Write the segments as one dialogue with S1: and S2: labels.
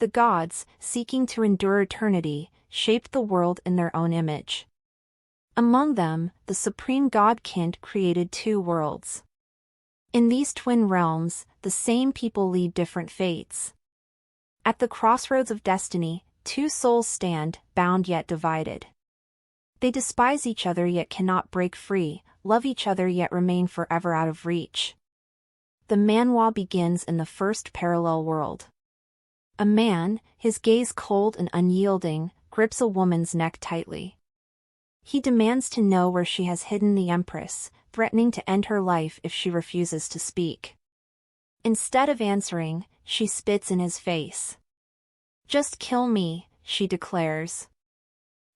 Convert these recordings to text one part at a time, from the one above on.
S1: The gods, seeking to endure eternity, shaped the world in their own image. Among them, the supreme godkind created two worlds. In these twin realms, the same people lead different fates. At the crossroads of destiny, two souls stand, bound yet divided. They despise each other yet cannot break free, love each other yet remain forever out of reach. The manhwa begins in the first parallel world. A man, his gaze cold and unyielding, grips a woman's neck tightly. He demands to know where she has hidden the empress, threatening to end her life if she refuses to speak. Instead of answering, she spits in his face. "Just kill me," she declares.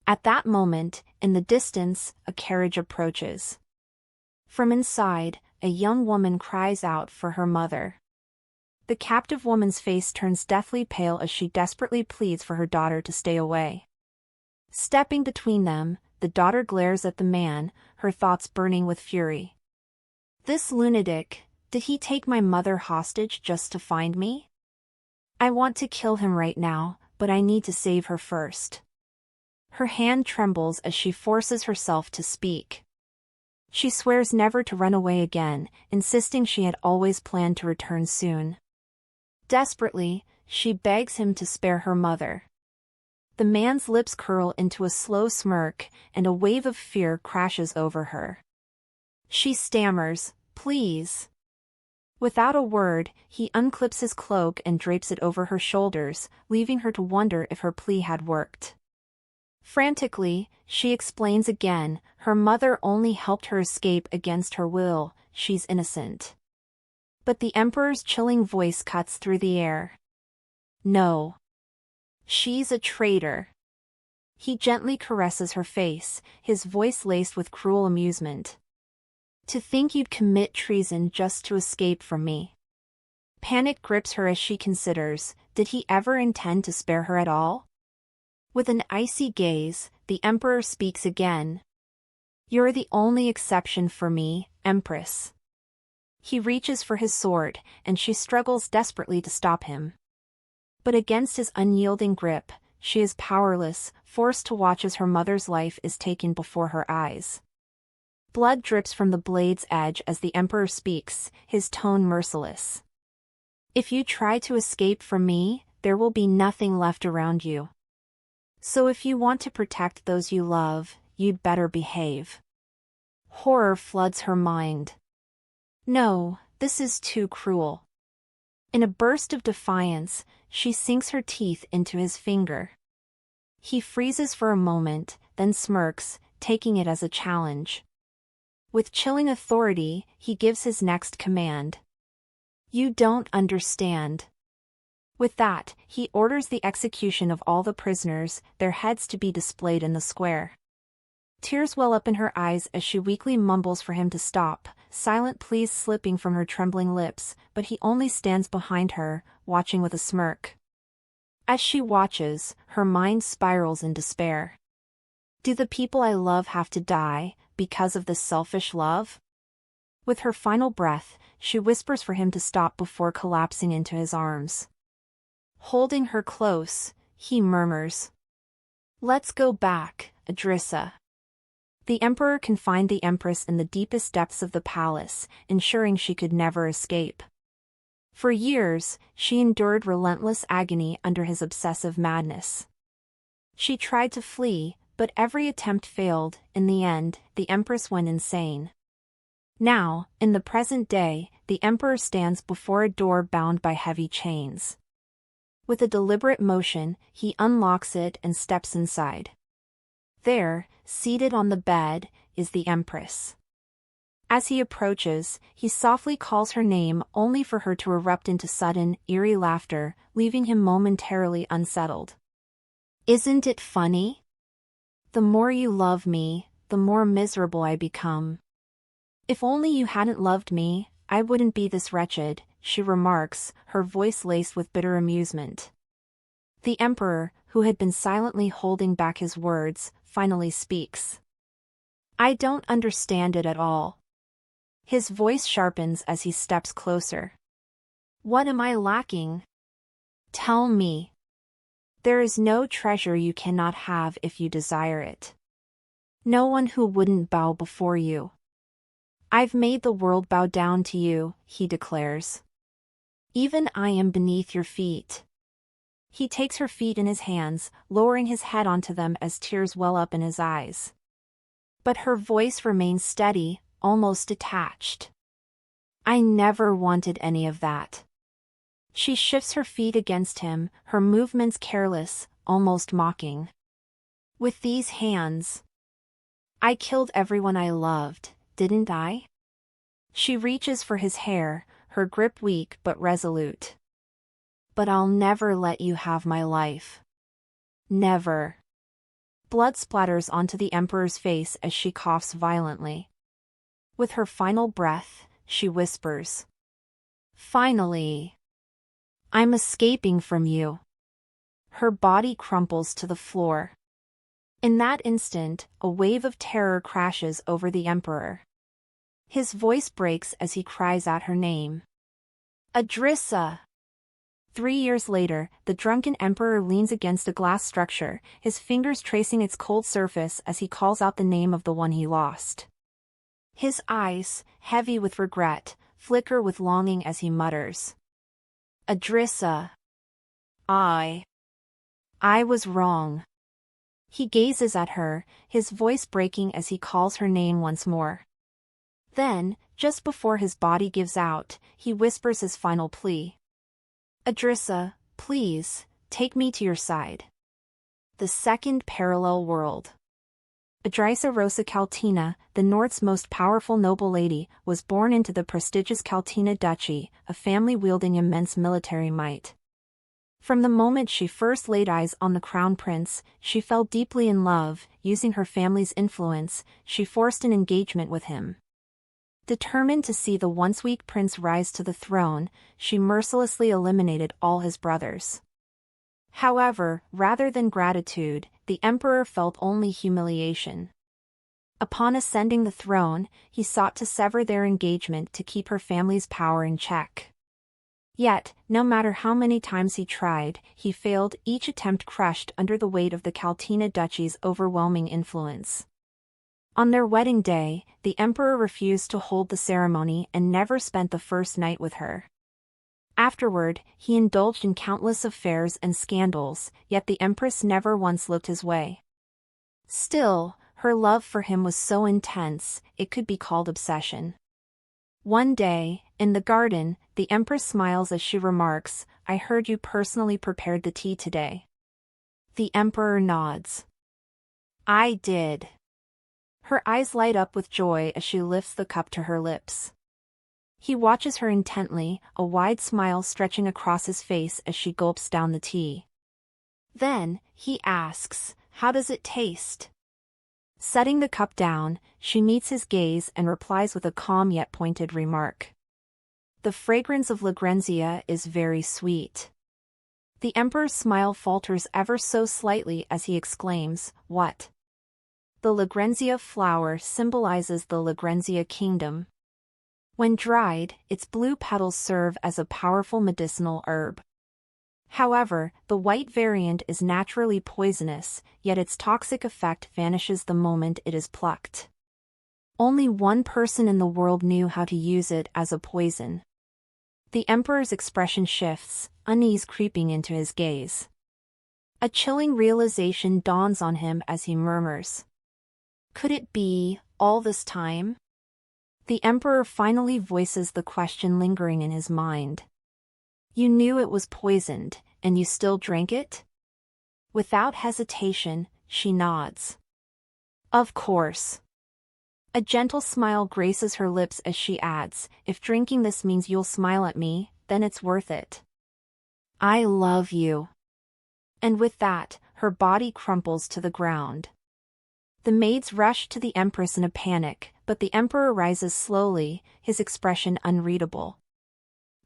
S1: At that moment, in the distance, a carriage approaches. From inside, a young woman cries out for her mother. The captive woman's face turns deathly pale as she desperately pleads for her daughter to stay away. Stepping between them, the daughter glares at the man, her thoughts burning with fury. "This lunatic, did he take my mother hostage just to find me? I want to kill him right now, but I need to save her first." Her hand trembles as she forces herself to speak. She swears never to run away again, insisting she had always planned to return soon. Desperately, she begs him to spare her mother. The man's lips curl into a slow smirk, and a wave of fear crashes over her. She stammers, "Please." Without a word, he unclips his cloak and drapes it over her shoulders, leaving her to wonder if her plea had worked. Frantically, she explains again, her mother only helped her escape against her will, she's innocent. But the emperor's chilling voice cuts through the air. "No. She's a traitor." He gently caresses her face, his voice laced with cruel amusement. "To think you'd commit treason just to escape from me." Panic grips her as she considers, did he ever intend to spare her at all? With an icy gaze, the emperor speaks again. "You're the only exception for me, empress." He reaches for his sword, and she struggles desperately to stop him. But against his unyielding grip, she is powerless, forced to watch as her mother's life is taken before her eyes. Blood drips from the blade's edge as the emperor speaks, his tone merciless. "If you try to escape from me, there will be nothing left around you. So if you want to protect those you love, you'd better behave." Horror floods her mind. No, this is too cruel. In a burst of defiance, she sinks her teeth into his finger. He freezes for a moment, then smirks, taking it as a challenge. With chilling authority, he gives his next command. "You don't understand." With that, he orders the execution of all the prisoners, their heads to be displayed in the square. Tears well up in her eyes as she weakly mumbles for him to stop, silent pleas slipping from her trembling lips, but he only stands behind her, watching with a smirk. As she watches, her mind spirals in despair. Do the people I love have to die, because of this selfish love? With her final breath, she whispers for him to stop before collapsing into his arms. Holding her close, he murmurs, "Let's go back, Adrissa." The emperor confined the empress in the deepest depths of the palace, ensuring she could never escape. For years, she endured relentless agony under his obsessive madness. She tried to flee, but every attempt failed. In the end, the empress went insane. Now, in the present day, the emperor stands before a door bound by heavy chains. With a deliberate motion, he unlocks it and steps inside. There, seated on the bed, is the empress. As he approaches, he softly calls her name only for her to erupt into sudden, eerie laughter, leaving him momentarily unsettled. "Isn't it funny? The more you love me, the more miserable I become. If only you hadn't loved me, I wouldn't be this wretched," she remarks, her voice laced with bitter amusement. The emperor, who had been silently holding back his words, finally speaks. "I don't understand it at all." His voice sharpens as he steps closer. "What am I lacking? Tell me." There is no treasure you cannot have if you desire it. No one who wouldn't bow before you. I've made the world bow down to you, he declares. Even I am beneath your feet. He takes her feet in his hands, lowering his head onto them as tears well up in his eyes. But her voice remains steady, almost detached. I never wanted any of that. She shifts her feet against him, her movements careless, almost mocking. With these hands. I killed everyone I loved, didn't I? She reaches for his hair, her grip weak but resolute. But I'll never let you have my life. Never. Blood splatters onto the Emperor's face as she coughs violently. With her final breath, she whispers. Finally. I'm escaping from you. Her body crumples to the floor. In that instant, a wave of terror crashes over the Emperor. His voice breaks as he cries out her name. Adrissa! 3 years later, the drunken Emperor leans against a glass structure, his fingers tracing its cold surface as he calls out the name of the one he lost. His eyes, heavy with regret, flicker with longing as he mutters. Adrissa. I was wrong. He gazes at her, his voice breaking as he calls her name once more. Then, just before his body gives out, he whispers his final plea. Adrissa, please, take me to your side. The second parallel world. Adrissa Rosa Caltina, the North's most powerful noble lady, was born into the prestigious Caltina Duchy, a family wielding immense military might. From the moment she first laid eyes on the crown prince, she fell deeply in love. Using her family's influence, she forced an engagement with him. Determined to see the once weak prince rise to the throne, she mercilessly eliminated all his brothers. However, rather than gratitude, the emperor felt only humiliation. Upon ascending the throne, he sought to sever their engagement to keep her family's power in check. Yet, no matter how many times he tried, he failed, each attempt crushed under the weight of the Caltina Duchy's overwhelming influence. On their wedding day, the emperor refused to hold the ceremony and never spent the first night with her. Afterward, he indulged in countless affairs and scandals, yet the empress never once looked his way. Still, her love for him was so intense, it could be called obsession. One day, in the garden, the empress smiles as she remarks, "I heard you personally prepared the tea today." The emperor nods. "I did." Her eyes light up with joy as she lifts the cup to her lips. He watches her intently, a wide smile stretching across his face as she gulps down the tea. Then, he asks, "How does it taste?" Setting the cup down, she meets his gaze and replies with a calm yet pointed remark. "The fragrance of Lagrenzia is very sweet." The emperor's smile falters ever so slightly as he exclaims, "What?" The Lagrenzia flower symbolizes the Lagrenzia kingdom. When dried, its blue petals serve as a powerful medicinal herb. However, the white variant is naturally poisonous, yet its toxic effect vanishes the moment it is plucked. Only one person in the world knew how to use it as a poison. The emperor's expression shifts, unease creeping into his gaze. A chilling realization dawns on him as he murmurs. Could it be, all this time? The emperor finally voices the question lingering in his mind. You knew it was poisoned, and you still drank it? Without hesitation, she nods. Of course. A gentle smile graces her lips as she adds, if drinking this means you'll smile at me, then it's worth it. I love you. And with that, her body crumples to the ground. The maids rush to the empress in a panic, but the emperor rises slowly, his expression unreadable.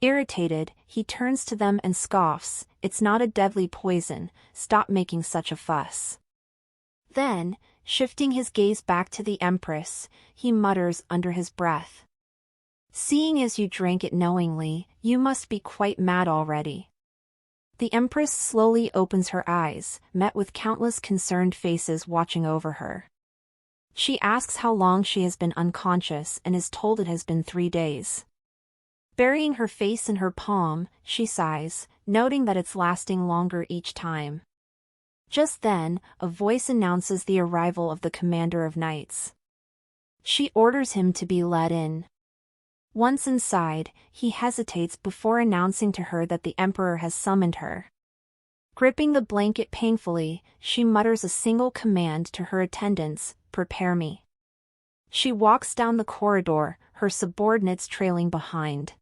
S1: Irritated, he turns to them and scoffs, "It's not a deadly poison, stop making such a fuss." Then, shifting his gaze back to the empress, he mutters under his breath. Seeing as you drank it knowingly, you must be quite mad already. The empress slowly opens her eyes, met with countless concerned faces watching over her. She asks how long she has been unconscious and is told it has been 3 days. Burying her face in her palm, she sighs, noting that it's lasting longer each time. Just then, a voice announces the arrival of the commander of knights. She orders him to be let in. Once inside, he hesitates before announcing to her that the emperor has summoned her. Gripping the blanket painfully, she mutters a single command to her attendants, "Prepare me." She walks down the corridor, her subordinates trailing behind.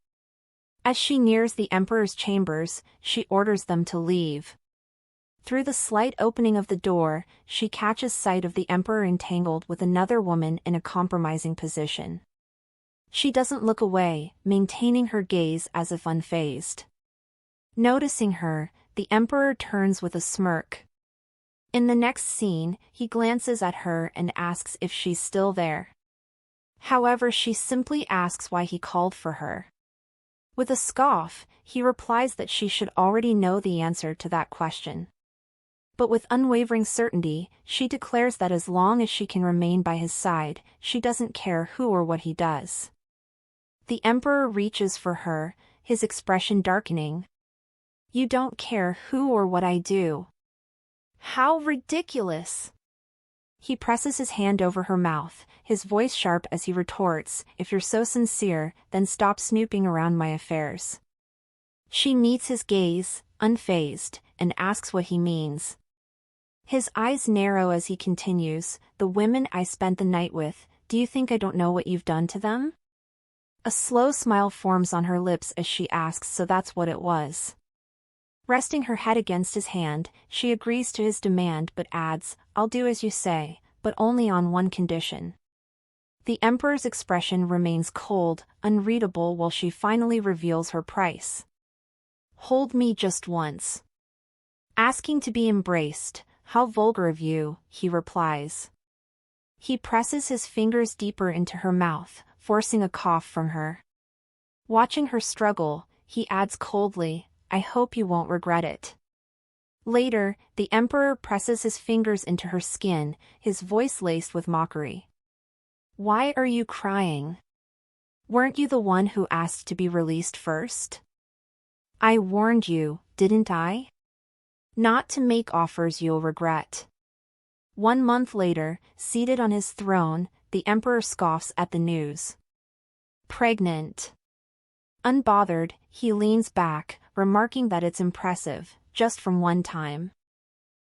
S1: As she nears the emperor's chambers, she orders them to leave. Through the slight opening of the door, she catches sight of the emperor entangled with another woman in a compromising position. She doesn't look away, maintaining her gaze as if unfazed. Noticing her, the emperor turns with a smirk. In the next scene, he glances at her and asks if she's still there. However, she simply asks why he called for her. With a scoff, he replies that she should already know the answer to that question. But with unwavering certainty, she declares that as long as she can remain by his side, she doesn't care who or what he does. The emperor reaches for her, his expression darkening. "You don't care who or what I do. How ridiculous!" He presses his hand over her mouth, his voice sharp as he retorts, "If you're so sincere, then stop snooping around my affairs." She meets his gaze, unfazed, and asks what he means. His eyes narrow as he continues, "The women I spent the night with, do you think I don't know what you've done to them?" A slow smile forms on her lips as she asks, "So that's what it was." Resting her head against his hand, she agrees to his demand but adds, "I'll do as you say, but only on one condition." The emperor's expression remains cold, unreadable while she finally reveals her price. "Hold me just once." Asking to be embraced, "How vulgar of you," he replies. He presses his fingers deeper into her mouth, forcing a cough from her. Watching her struggle, he adds coldly, "I hope you won't regret it." Later, the emperor presses his fingers into her skin, his voice laced with mockery. "Why are you crying? Weren't you the one who asked to be released first? I warned you, didn't I? Not to make offers you'll regret." 1 month later, seated on his throne, the emperor scoffs at the news. Pregnant. Unbothered, he leans back, remarking that it's impressive, just from one time.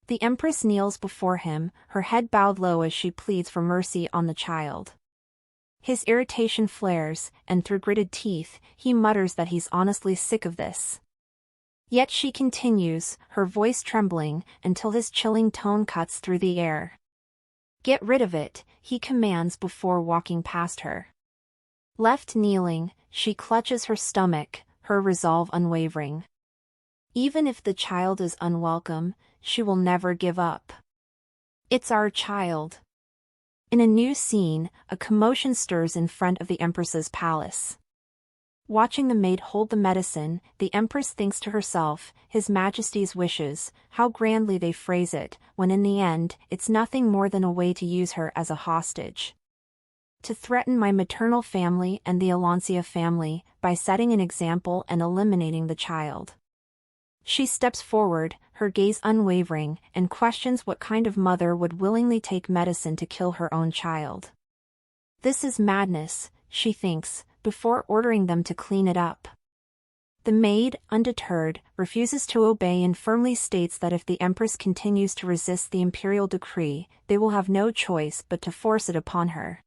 S1: The empress kneels before him, her head bowed low as she pleads for mercy on the child. His irritation flares, and through gritted teeth, he mutters that he's honestly sick of this. Yet she continues, her voice trembling, until his chilling tone cuts through the air. "Get rid of it," he commands before walking past her. Left kneeling, she clutches her stomach, her resolve unwavering. Even if the child is unwelcome, she will never give up. It's our child. In a new scene, a commotion stirs in front of the empress's palace. Watching the maid hold the medicine, the empress thinks to herself, His Majesty's wishes, how grandly they phrase it, when in the end, it's nothing more than a way to use her as a hostage. To threaten my maternal family and the Alancia family, by setting an example and eliminating the child. She steps forward, her gaze unwavering, and questions what kind of mother would willingly take medicine to kill her own child. This is madness, she thinks, before ordering them to clean it up. The maid, undeterred, refuses to obey and firmly states that if the empress continues to resist the imperial decree, they will have no choice but to force it upon her.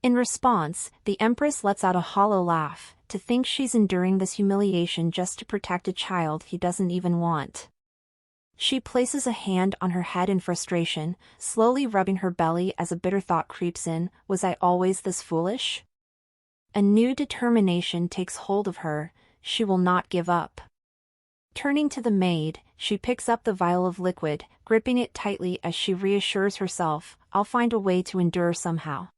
S1: In response, the empress lets out a hollow laugh, to think she's enduring this humiliation just to protect a child he doesn't even want. She places a hand on her head in frustration, slowly rubbing her belly as a bitter thought creeps in, was I always this foolish? A new determination takes hold of her, she will not give up. Turning to the maid, she picks up the vial of liquid, gripping it tightly as she reassures herself, I'll find a way to endure somehow.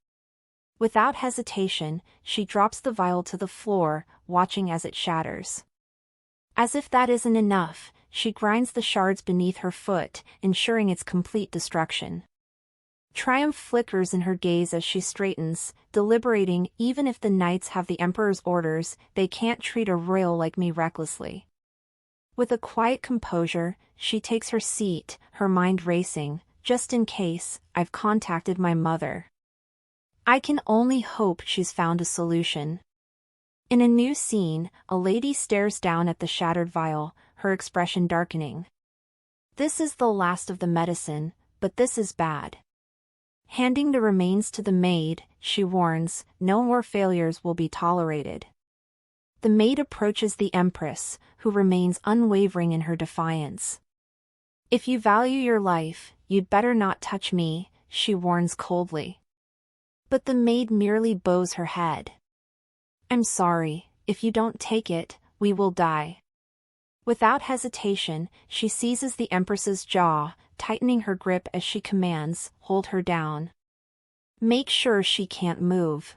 S1: Without hesitation, she drops the vial to the floor, watching as it shatters. As if that isn't enough, she grinds the shards beneath her foot, ensuring its complete destruction. Triumph flickers in her gaze as she straightens, deliberating. Even if the knights have the Emperor's orders, they can't treat a royal like me recklessly. With a quiet composure, she takes her seat, her mind racing. Just in case, I've contacted my mother. I can only hope she's found a solution. In a new scene, a lady stares down at the shattered vial, her expression darkening. This is the last of the medicine, but this is bad. Handing the remains to the maid, she warns, no more failures will be tolerated. The maid approaches the Empress, who remains unwavering in her defiance. If you value your life, you'd better not touch me, she warns coldly. But the maid merely bows her head. I'm sorry, if you don't take it, we will die. Without hesitation, she seizes the Empress's jaw, tightening her grip as she commands, hold her down. Make sure she can't move.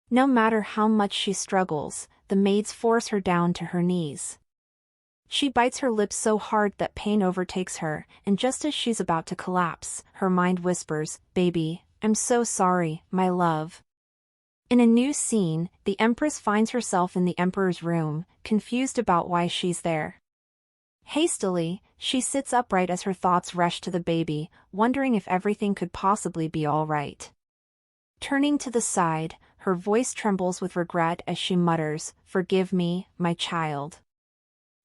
S1: No matter how much she struggles, the maids force her down to her knees. She bites her lips so hard that pain overtakes her, and just as she's about to collapse, her mind whispers, "Baby, I'm so sorry, my love." In a new scene, the Empress finds herself in the Emperor's room, confused about why she's there. Hastily, she sits upright as her thoughts rush to the baby, wondering if everything could possibly be all right. Turning to the side, her voice trembles with regret as she mutters, "Forgive me, my child."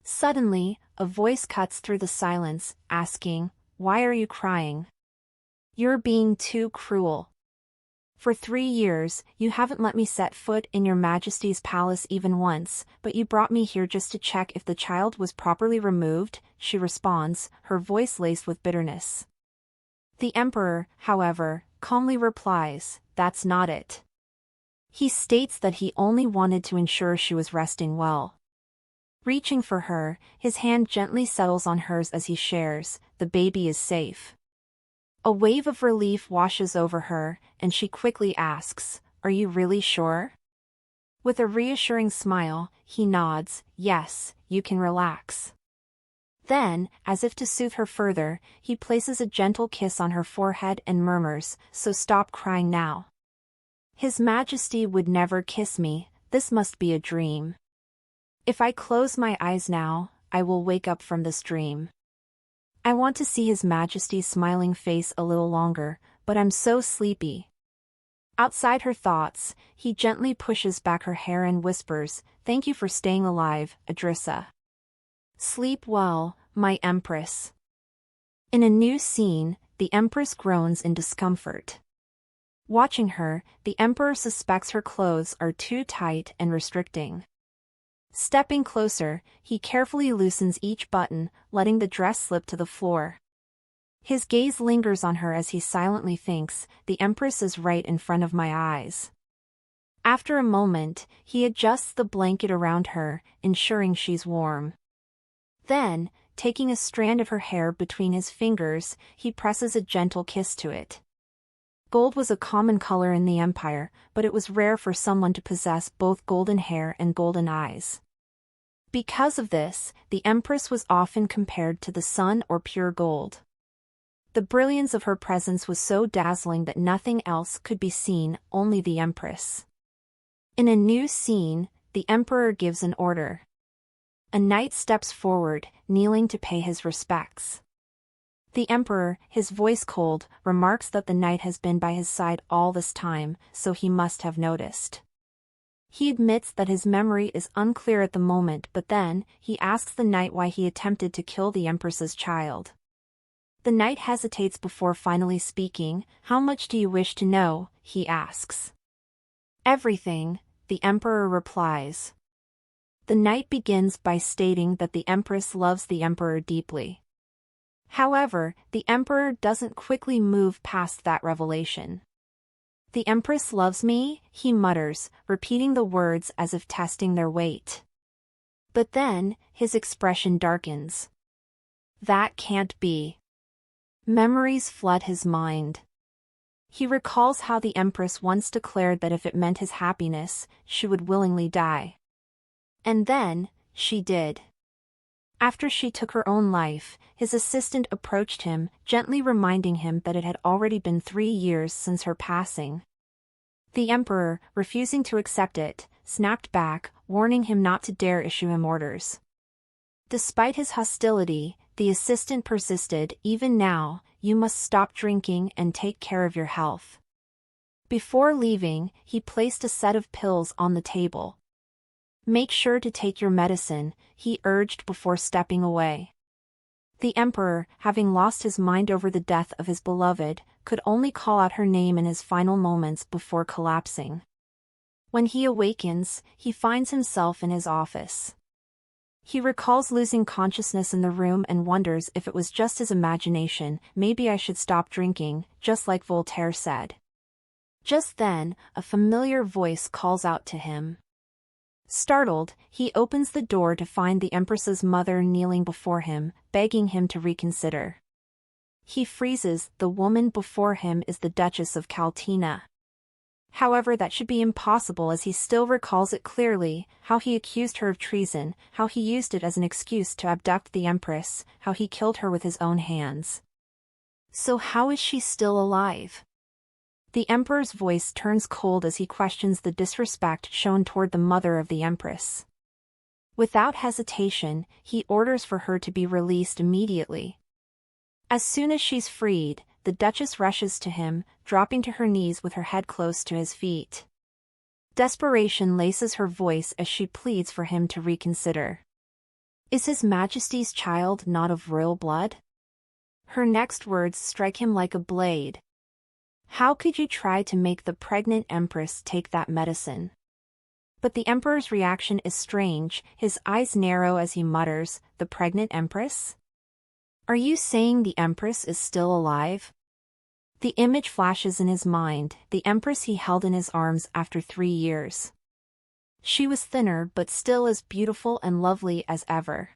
S1: Suddenly, a voice cuts through the silence, asking, "Why are you crying? You're being too cruel. For 3 years, you haven't let me set foot in your Majesty's palace even once, but you brought me here just to check if the child was properly removed," she responds, her voice laced with bitterness. The Emperor, however, calmly replies, "That's not it." He states that he only wanted to ensure she was resting well. Reaching for her, his hand gently settles on hers as he shares, "The baby is safe." A wave of relief washes over her, and she quickly asks, "Are you really sure?" With a reassuring smile, he nods, "Yes, you can relax." Then, as if to soothe her further, he places a gentle kiss on her forehead and murmurs, "So stop crying now. His Majesty would never kiss me, this must be a dream. If I close my eyes now, I will wake up from this dream. I want to see His Majesty's smiling face a little longer, but I'm so sleepy." Outside her thoughts, he gently pushes back her hair and whispers, "Thank you for staying alive, Adrissa. Sleep well, my Empress." In a new scene, the Empress groans in discomfort. Watching her, the Emperor suspects her clothes are too tight and restricting. Stepping closer, he carefully loosens each button, letting the dress slip to the floor. His gaze lingers on her as he silently thinks, "The Empress is right in front of my eyes." After a moment, he adjusts the blanket around her, ensuring she's warm. Then, taking a strand of her hair between his fingers, he presses a gentle kiss to it. Gold was a common color in the Empire, but it was rare for someone to possess both golden hair and golden eyes. Because of this, the Empress was often compared to the sun or pure gold. The brilliance of her presence was so dazzling that nothing else could be seen, only the Empress. In a new scene, the Emperor gives an order. A knight steps forward, kneeling to pay his respects. The Emperor, his voice cold, remarks that the knight has been by his side all this time, so he must have noticed. He admits that his memory is unclear at the moment, but then, he asks the knight why he attempted to kill the Empress's child. The knight hesitates before finally speaking. "How much do you wish to know?" he asks. "Everything," the Emperor replies. The knight begins by stating that the Empress loves the Emperor deeply. However, the Emperor doesn't quickly move past that revelation. "The Empress loves me," he mutters, repeating the words as if testing their weight. But then, his expression darkens. That can't be. Memories flood his mind. He recalls how the Empress once declared that if it meant his happiness, she would willingly die. And then, she did. After she took her own life, his assistant approached him, gently reminding him that it had already been 3 years since her passing. The emperor, refusing to accept it, snapped back, warning him not to dare issue him orders. Despite his hostility, the assistant persisted. "Even now, you must stop drinking and take care of your health." Before leaving, he placed a set of pills on the table. "Make sure to take your medicine," he urged before stepping away. The emperor, having lost his mind over the death of his beloved, could only call out her name in his final moments before collapsing. When he awakens, he finds himself in his office. He recalls losing consciousness in the room and wonders if it was just his imagination. "Maybe I should stop drinking, just like Voltaire said." Just then, a familiar voice calls out to him. Startled, he opens the door to find the Empress's mother kneeling before him, begging him to reconsider. He freezes. The woman before him is the Duchess of Caltina. However, that should be impossible, as he still recalls it clearly: how he accused her of treason, how he used it as an excuse to abduct the Empress, how he killed her with his own hands. So how is she still alive? The Emperor's voice turns cold as he questions the disrespect shown toward the mother of the Empress. Without hesitation, he orders for her to be released immediately. As soon as she's freed, the Duchess rushes to him, dropping to her knees with her head close to his feet. Desperation laces her voice as she pleads for him to reconsider. Is His Majesty's child not of royal blood? Her next words strike him like a blade. How could you try to make the pregnant Empress take that medicine? But the Emperor's reaction is strange. His eyes narrow as he mutters, "The pregnant Empress? Are you saying the Empress is still alive?" The image flashes in his mind, the Empress he held in his arms after 3 years. She was thinner but still as beautiful and lovely as ever.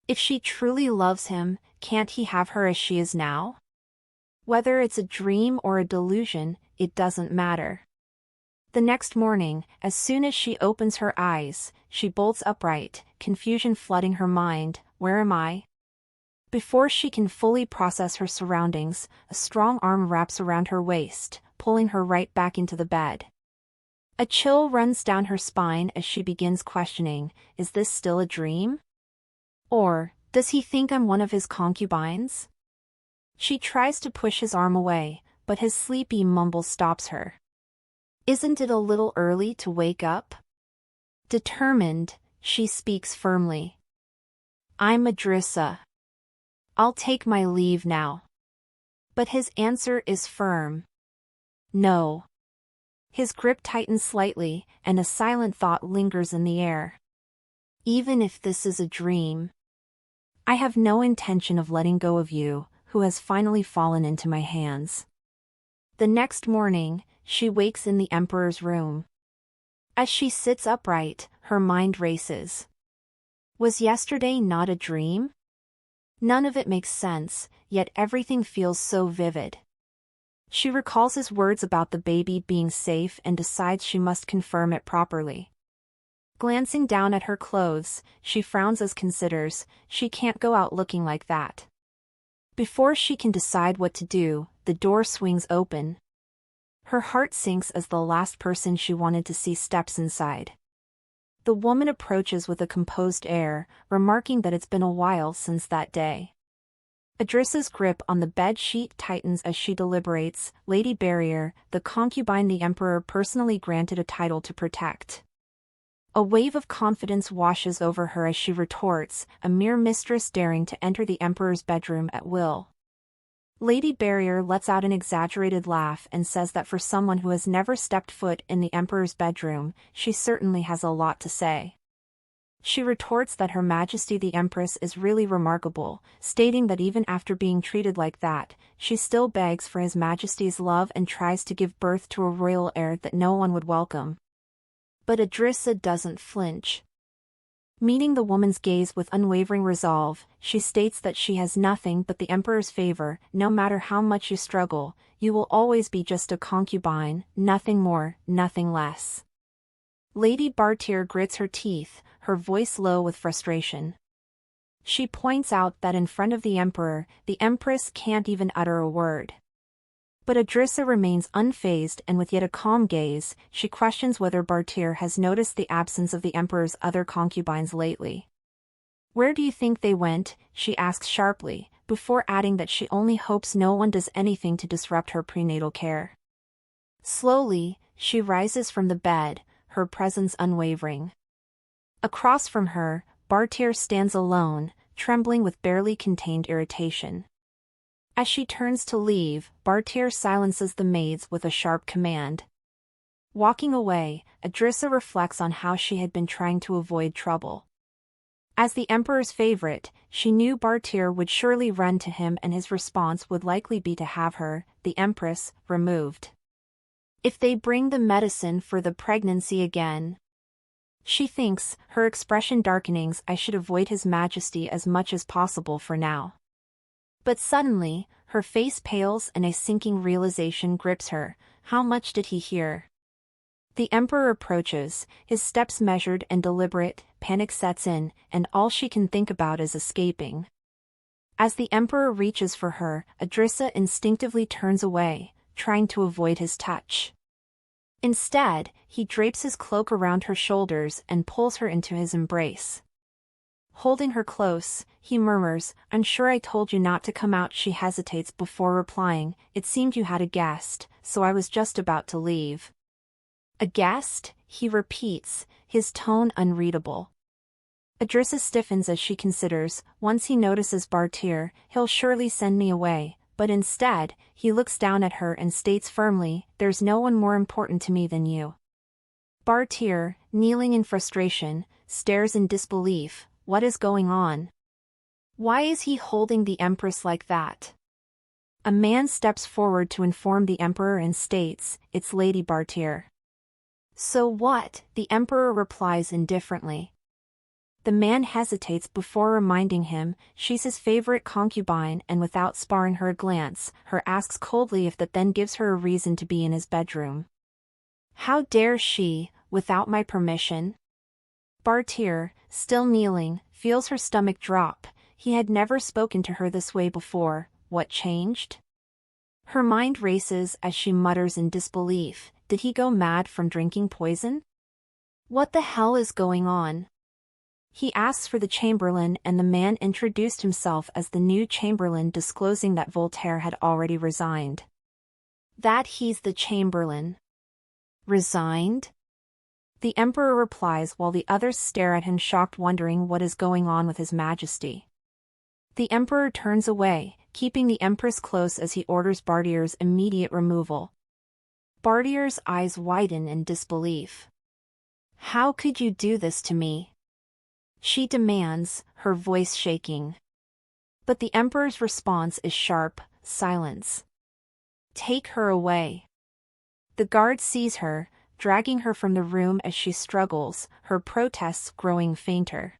S1: If she truly loves him, can't he have her as she is now? Whether it's a dream or a delusion, it doesn't matter. The next morning, as soon as she opens her eyes, she bolts upright, confusion flooding her mind. Where am I? Before she can fully process her surroundings, a strong arm wraps around her waist, pulling her right back into the bed. A chill runs down her spine as she begins questioning, is this still a dream? Or, does he think I'm one of his concubines? She tries to push his arm away, but his sleepy mumble stops her. Isn't it a little early to wake up? Determined, she speaks firmly. I'm Idrissa. I'll take my leave now. But his answer is firm. No. His grip tightens slightly, and a silent thought lingers in the air. Even if this is a dream, I have no intention of letting go of you, who has finally fallen into my hands. The next morning, she wakes in the Emperor's room. As she sits upright, her mind races. Was yesterday not a dream? None of it makes sense, yet everything feels so vivid. She recalls his words about the baby being safe and decides she must confirm it properly. Glancing down at her clothes, she frowns as considers, she can't go out looking like that. Before she can decide what to do, the door swings open. Her heart sinks as the last person she wanted to see steps inside. The woman approaches with a composed air, remarking that it's been a while since that day. Idrissa's grip on the bed sheet tightens as she deliberates. Lady Barrier, the concubine the Emperor personally granted a title to protect. A wave of confidence washes over her as she retorts, a mere mistress daring to enter the Emperor's bedroom at will. Lady Barrier lets out an exaggerated laugh and says that for someone who has never stepped foot in the Emperor's bedroom, she certainly has a lot to say. She retorts that Her Majesty the Empress is really remarkable, stating that even after being treated like that, she still begs for His Majesty's love and tries to give birth to a royal heir that no one would welcome. But Idrissa doesn't flinch. Meeting the woman's gaze with unwavering resolve, she states that she has nothing but the Emperor's favor. No matter how much you struggle, you will always be just a concubine, nothing more, nothing less. Lady Bartier grits her teeth, her voice low with frustration. She points out that in front of the emperor, the empress can't even utter a word. But Adrissa remains unfazed, and with yet a calm gaze, she questions whether Bartir has noticed the absence of the emperor's other concubines lately. "Where do you think they went?" she asks sharply, before adding that she only hopes no one does anything to disrupt her prenatal care. Slowly, she rises from the bed, her presence unwavering. Across from her, Bartir stands alone, trembling with barely contained irritation. As she turns to leave, Bartir silences the maids with a sharp command. Walking away, Adrissa reflects on how she had been trying to avoid trouble. As the emperor's favorite, she knew Bartir would surely run to him, and his response would likely be to have her, the empress, removed. If they bring the medicine for the pregnancy again, she thinks, her expression darkening, I should avoid his majesty as much as possible for now. But suddenly, her face pales and a sinking realization grips her. How much did he hear? The emperor approaches, his steps measured and deliberate. Panic sets in, and all she can think about is escaping. As the emperor reaches for her, Adrissa instinctively turns away, trying to avoid his touch. Instead, he drapes his cloak around her shoulders and pulls her into his embrace. Holding her close, he murmurs, "I'm sure I told you not to come out." She hesitates before replying, "It seemed you had a guest, so I was just about to leave." "A guest?" he repeats, his tone unreadable. Adrissa stiffens as she considers, once he notices Bartir, he'll surely send me away, but instead, he looks down at her and states firmly, "There's no one more important to me than you." Bartir, kneeling in frustration, stares in disbelief. What is going on? Why is he holding the empress like that? A man steps forward to inform the emperor and states, "It's Lady Bartir." "So what?" the emperor replies indifferently. The man hesitates before reminding him, she's his favorite concubine, and without sparing her a glance, her asks coldly if that then gives her a reason to be in his bedroom. "How dare she, without my permission?" Bartir, still kneeling, feels her stomach drop. He had never spoken to her this way before. What changed? Her mind races as she mutters in disbelief. Did he go mad from drinking poison? What the hell is going on? He asks for the chamberlain, and the man introduced himself as the new chamberlain, disclosing that Voltaire had already resigned. That he's the chamberlain. Resigned? The emperor replies while the others stare at him shocked, wondering what is going on with his majesty. The emperor turns away, keeping the empress close as he orders Bartir's immediate removal. Bartir's eyes widen in disbelief. "How could you do this to me?" she demands, her voice shaking. But the emperor's response is sharp, silence. "Take her away." The guard sees her, dragging her from the room as she struggles, her protests growing fainter.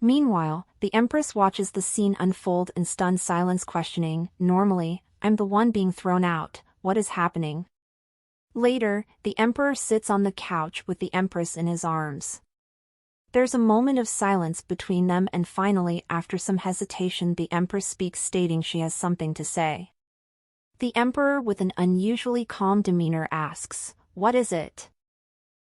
S1: Meanwhile, the empress watches the scene unfold in stunned silence, questioning, "Normally, I'm the one being thrown out. What is happening?" Later, the emperor sits on the couch with the empress in his arms. There's a moment of silence between them, and finally, after some hesitation, the empress speaks, stating she has something to say. The emperor, with an unusually calm demeanor, asks, "What is it?"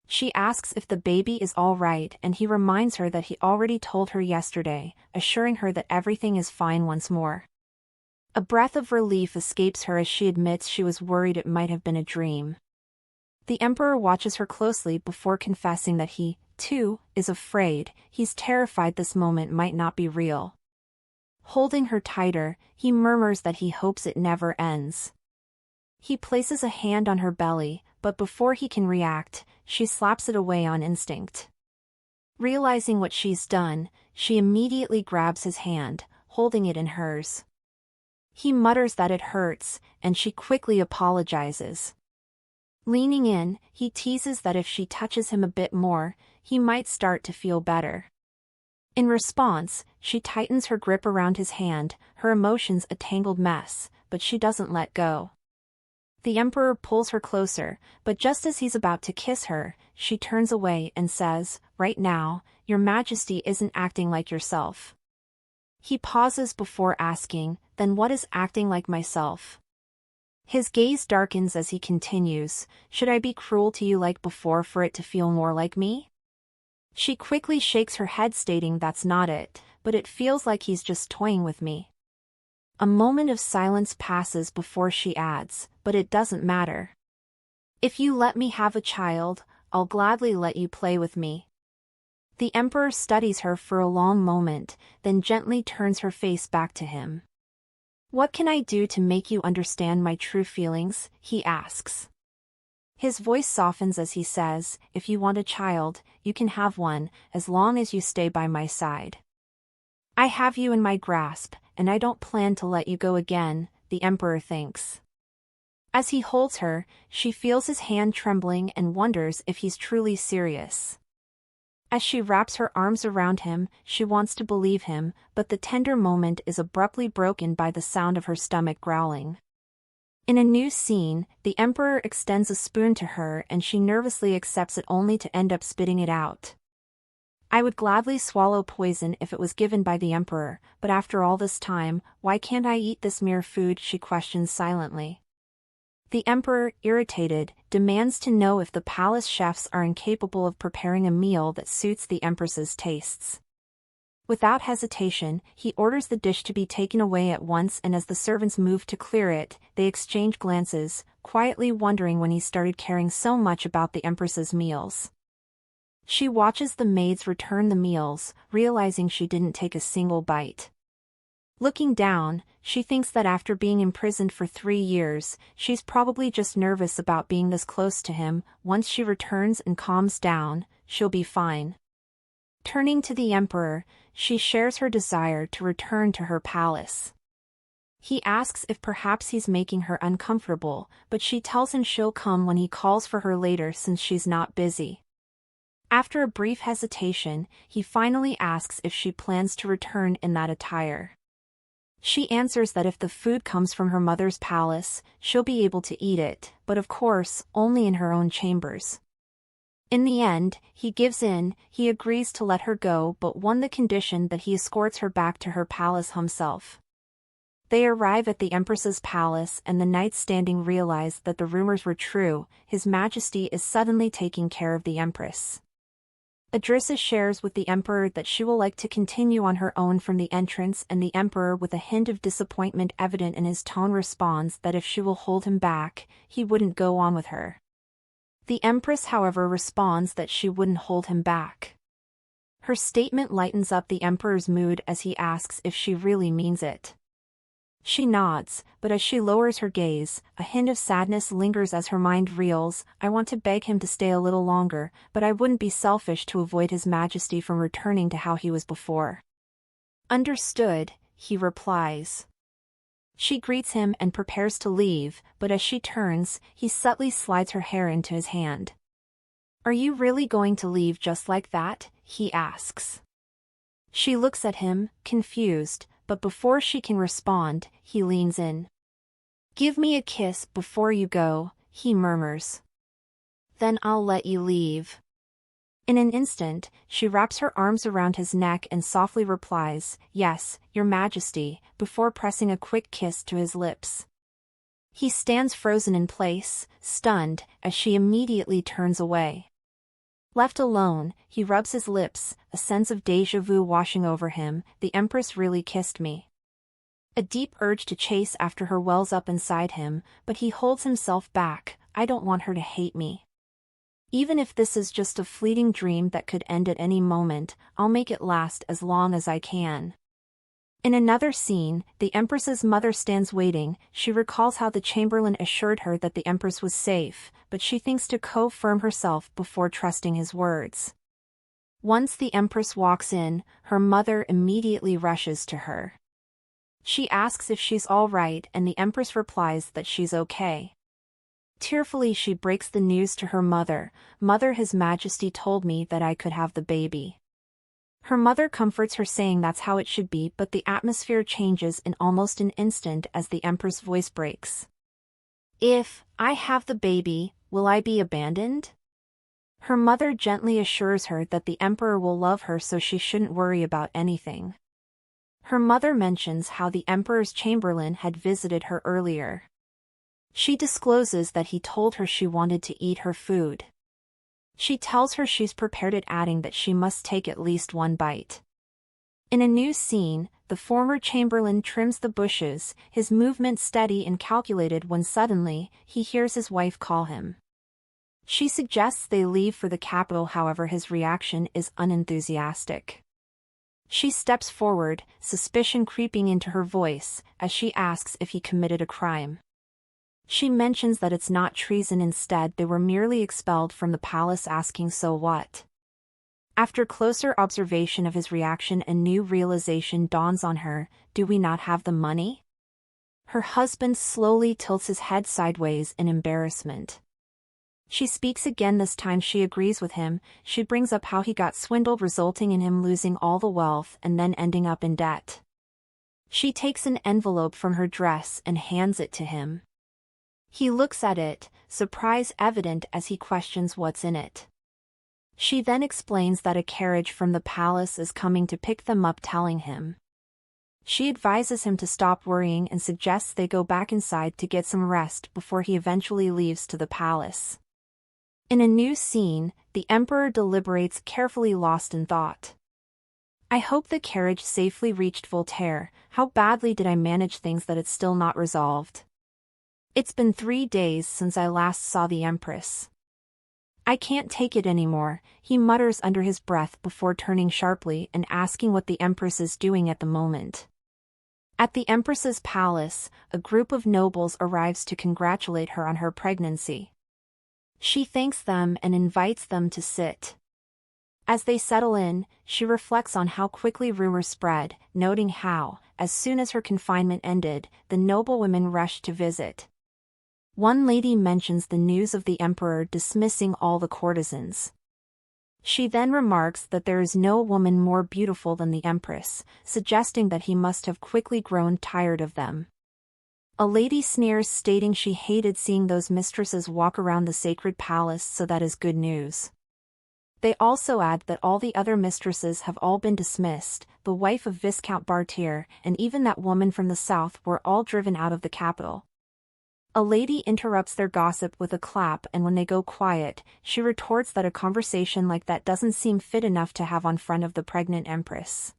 S1: She asks if the baby is all right, and he reminds her that he already told her yesterday, assuring her that everything is fine once more. A breath of relief escapes her as she admits she was worried it might have been a dream. The emperor watches her closely before confessing that he, too, is afraid. He's terrified this moment might not be real. Holding her tighter, he murmurs that he hopes it never ends. He places a hand on her belly, but before he can react, she slaps it away on instinct. Realizing what she's done, she immediately grabs his hand, holding it in hers. He mutters that it hurts, and she quickly apologizes. Leaning in, he teases that if she touches him a bit more, he might start to feel better. In response, she tightens her grip around his hand, her emotions a tangled mess, but she doesn't let go. The emperor pulls her closer, but just as he's about to kiss her, she turns away and says, "Right now, your majesty isn't acting like yourself." He pauses before asking, then what is acting like myself? His gaze darkens as he continues, should I be cruel to you like before for it to feel more like me? She quickly shakes her head stating that's not it, but it feels like he's just toying with me. A moment of silence passes before she adds, but it doesn't matter. If you let me have a child, I'll gladly let you play with me. The Emperor studies her for a long moment, then gently turns her face back to him. What can I do to make you understand my true feelings? He asks. His voice softens as he says, if you want a child, you can have one, as long as you stay by my side. I have you in my grasp, and I don't plan to let you go again, the Emperor thinks. As he holds her, she feels his hand trembling and wonders if he's truly serious. As she wraps her arms around him, she wants to believe him, but the tender moment is abruptly broken by the sound of her stomach growling. In a new scene, the Emperor extends a spoon to her and she nervously accepts it only to end up spitting it out. I would gladly swallow poison if it was given by the Emperor, but after all this time, why can't I eat this mere food? She questions silently. The Emperor, irritated, demands to know if the palace chefs are incapable of preparing a meal that suits the Empress's tastes. Without hesitation, he orders the dish to be taken away at once, and as the servants move to clear it, they exchange glances, quietly wondering when he started caring so much about the Empress's meals. She watches the maids return the meals, realizing she didn't take a single bite. Looking down, she thinks that after being imprisoned for 3 years, she's probably just nervous about being this close to him. Once she returns and calms down, she'll be fine. Turning to the Emperor, she shares her desire to return to her palace. He asks if perhaps he's making her uncomfortable, but she tells him she'll come when he calls for her later since she's not busy. After a brief hesitation, he finally asks if she plans to return in that attire. She answers that if the food comes from her mother's palace, she'll be able to eat it, but of course, only in her own chambers. In the end, he gives in. He agrees to let her go, but on the condition that he escorts her back to her palace himself. They arrive at the Empress's palace and the knights standing realize that the rumors were true. His Majesty is suddenly taking care of the Empress. Adrissa shares with the Emperor that she will like to continue on her own from the entrance, and the Emperor, with a hint of disappointment evident in his tone, responds that if she will hold him back, he wouldn't go on with her. The Empress, however, responds that she wouldn't hold him back. Her statement lightens up the Emperor's mood as he asks if she really means it. She nods, but as she lowers her gaze, a hint of sadness lingers as her mind reels. I want to beg him to stay a little longer, but I wouldn't be selfish to avoid His Majesty from returning to how he was before. Understood, he replies. She greets him and prepares to leave, but as she turns, he subtly slides her hair into his hand. Are you really going to leave just like that? He asks. She looks at him, confused, but before she can respond, he leans in. Give me a kiss before you go, he murmurs. Then I'll let you leave. In an instant, she wraps her arms around his neck and softly replies, Yes, Your Majesty, before pressing a quick kiss to his lips. He stands frozen in place, stunned, as she immediately turns away. Left alone, he rubs his lips, a sense of déjà vu washing over him. The Empress really kissed me. A deep urge to chase after her wells up inside him, but he holds himself back. I don't want her to hate me. Even if this is just a fleeting dream that could end at any moment, I'll make it last as long as I can. In another scene, the Empress's mother stands waiting. She recalls how the Chamberlain assured her that the Empress was safe, but she thinks to confirm herself before trusting his words. Once the Empress walks in, her mother immediately rushes to her. She asks if she's all right, and the Empress replies that she's okay. Tearfully, she breaks the news to her mother. Mother, His Majesty told me that I could have the baby. Her mother comforts her, saying that's how it should be, but the atmosphere changes in almost an instant as the Empress' voice breaks. If I have the baby, will I be abandoned? Her mother gently assures her that the Emperor will love her, so she shouldn't worry about anything. Her mother mentions how the emperor's chamberlain had visited her earlier. She discloses that he told her she wanted to eat her food. She tells her she's prepared it, adding that she must take at least one bite. In a new scene, the former chamberlain trims the bushes, his movement steady and calculated, when suddenly, he hears his wife call him. She suggests they leave for the capital, however his reaction is unenthusiastic. She steps forward, suspicion creeping into her voice, as she asks if he committed a crime. She mentions that it's not treason, instead they were merely expelled from the palace, asking so what? After closer observation of his reaction, a new realization dawns on her: do we not have the money? Her husband slowly tilts his head sideways in embarrassment. She speaks again, this time she agrees with him. She brings up how he got swindled, resulting in him losing all the wealth and then ending up in debt. She takes an envelope from her dress and hands it to him. He looks at it, surprise evident as he questions what's in it. She then explains that a carriage from the palace is coming to pick them up, telling him. She advises him to stop worrying and suggests they go back inside to get some rest before he eventually leaves to the palace. In a new scene, the emperor deliberates, carefully lost in thought. I hope the carriage safely reached Voltaire. How badly did I manage things that it's still not resolved? It's been 3 days since I last saw the empress. I can't take it anymore, he mutters under his breath before turning sharply and asking what the empress is doing at the moment. At the empress's palace, a group of nobles arrives to congratulate her on her pregnancy. She thanks them and invites them to sit. As they settle in, she reflects on how quickly rumors spread, noting how, as soon as her confinement ended, the noblewomen rushed to visit. One lady mentions the news of the emperor dismissing all the courtesans. She then remarks that there is no woman more beautiful than the empress, suggesting that he must have quickly grown tired of them. A lady sneers, stating she hated seeing those mistresses walk around the sacred palace, so that is good news. They also add that all the other mistresses have all been dismissed, the wife of Viscount Bartier, and even that woman from the south were all driven out of the capital. A lady interrupts their gossip with a clap, and when they go quiet, she retorts that a conversation like that doesn't seem fit enough to have on front of the pregnant empress.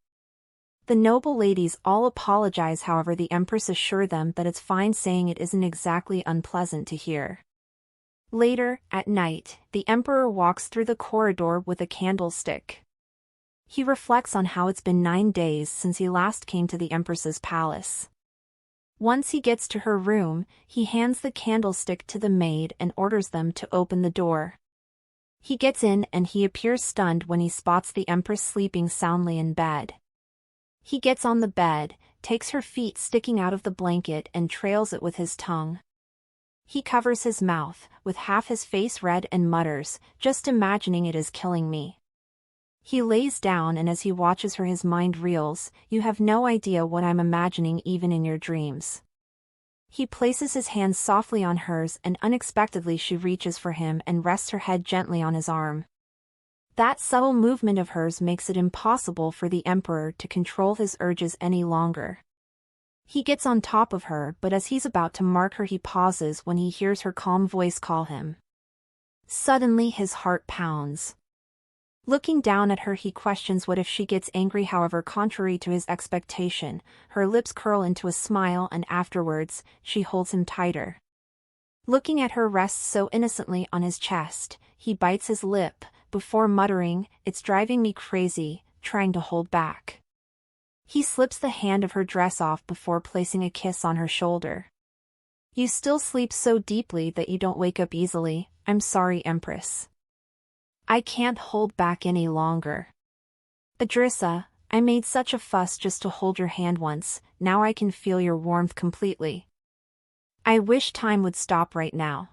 S1: The noble ladies all apologize, however the empress assures them that it's fine, saying it isn't exactly unpleasant to hear. Later, at night, the emperor walks through the corridor with a candlestick. He reflects on how it's been 9 days since he last came to the empress's palace. Once he gets to her room, he hands the candlestick to the maid and orders them to open the door. He gets in and he appears stunned when he spots the empress sleeping soundly in bed. He gets on the bed, takes her feet sticking out of the blanket and trails it with his tongue. He covers his mouth, with half his face red, and mutters, "Just imagining it is killing me." He lays down, and as he watches her his mind reels, "You have no idea what I'm imagining even in your dreams." He places his hands softly on hers, and unexpectedly she reaches for him and rests her head gently on his arm. That subtle movement of hers makes it impossible for the emperor to control his urges any longer. He gets on top of her, but as he's about to mark her he pauses when he hears her calm voice call him. Suddenly his heart pounds. Looking down at her he questions what if she gets angry, however contrary to his expectation, her lips curl into a smile and afterwards, she holds him tighter. Looking at her rests so innocently on his chest, he bites his lip, before muttering, "It's driving me crazy," trying to hold back. He slips the hand of her dress off before placing a kiss on her shoulder. "You still sleep so deeply that you don't wake up easily. I'm sorry, Empress. I can't hold back any longer. Idrissa, I made such a fuss just to hold your hand once, now I can feel your warmth completely. I wish time would stop right now.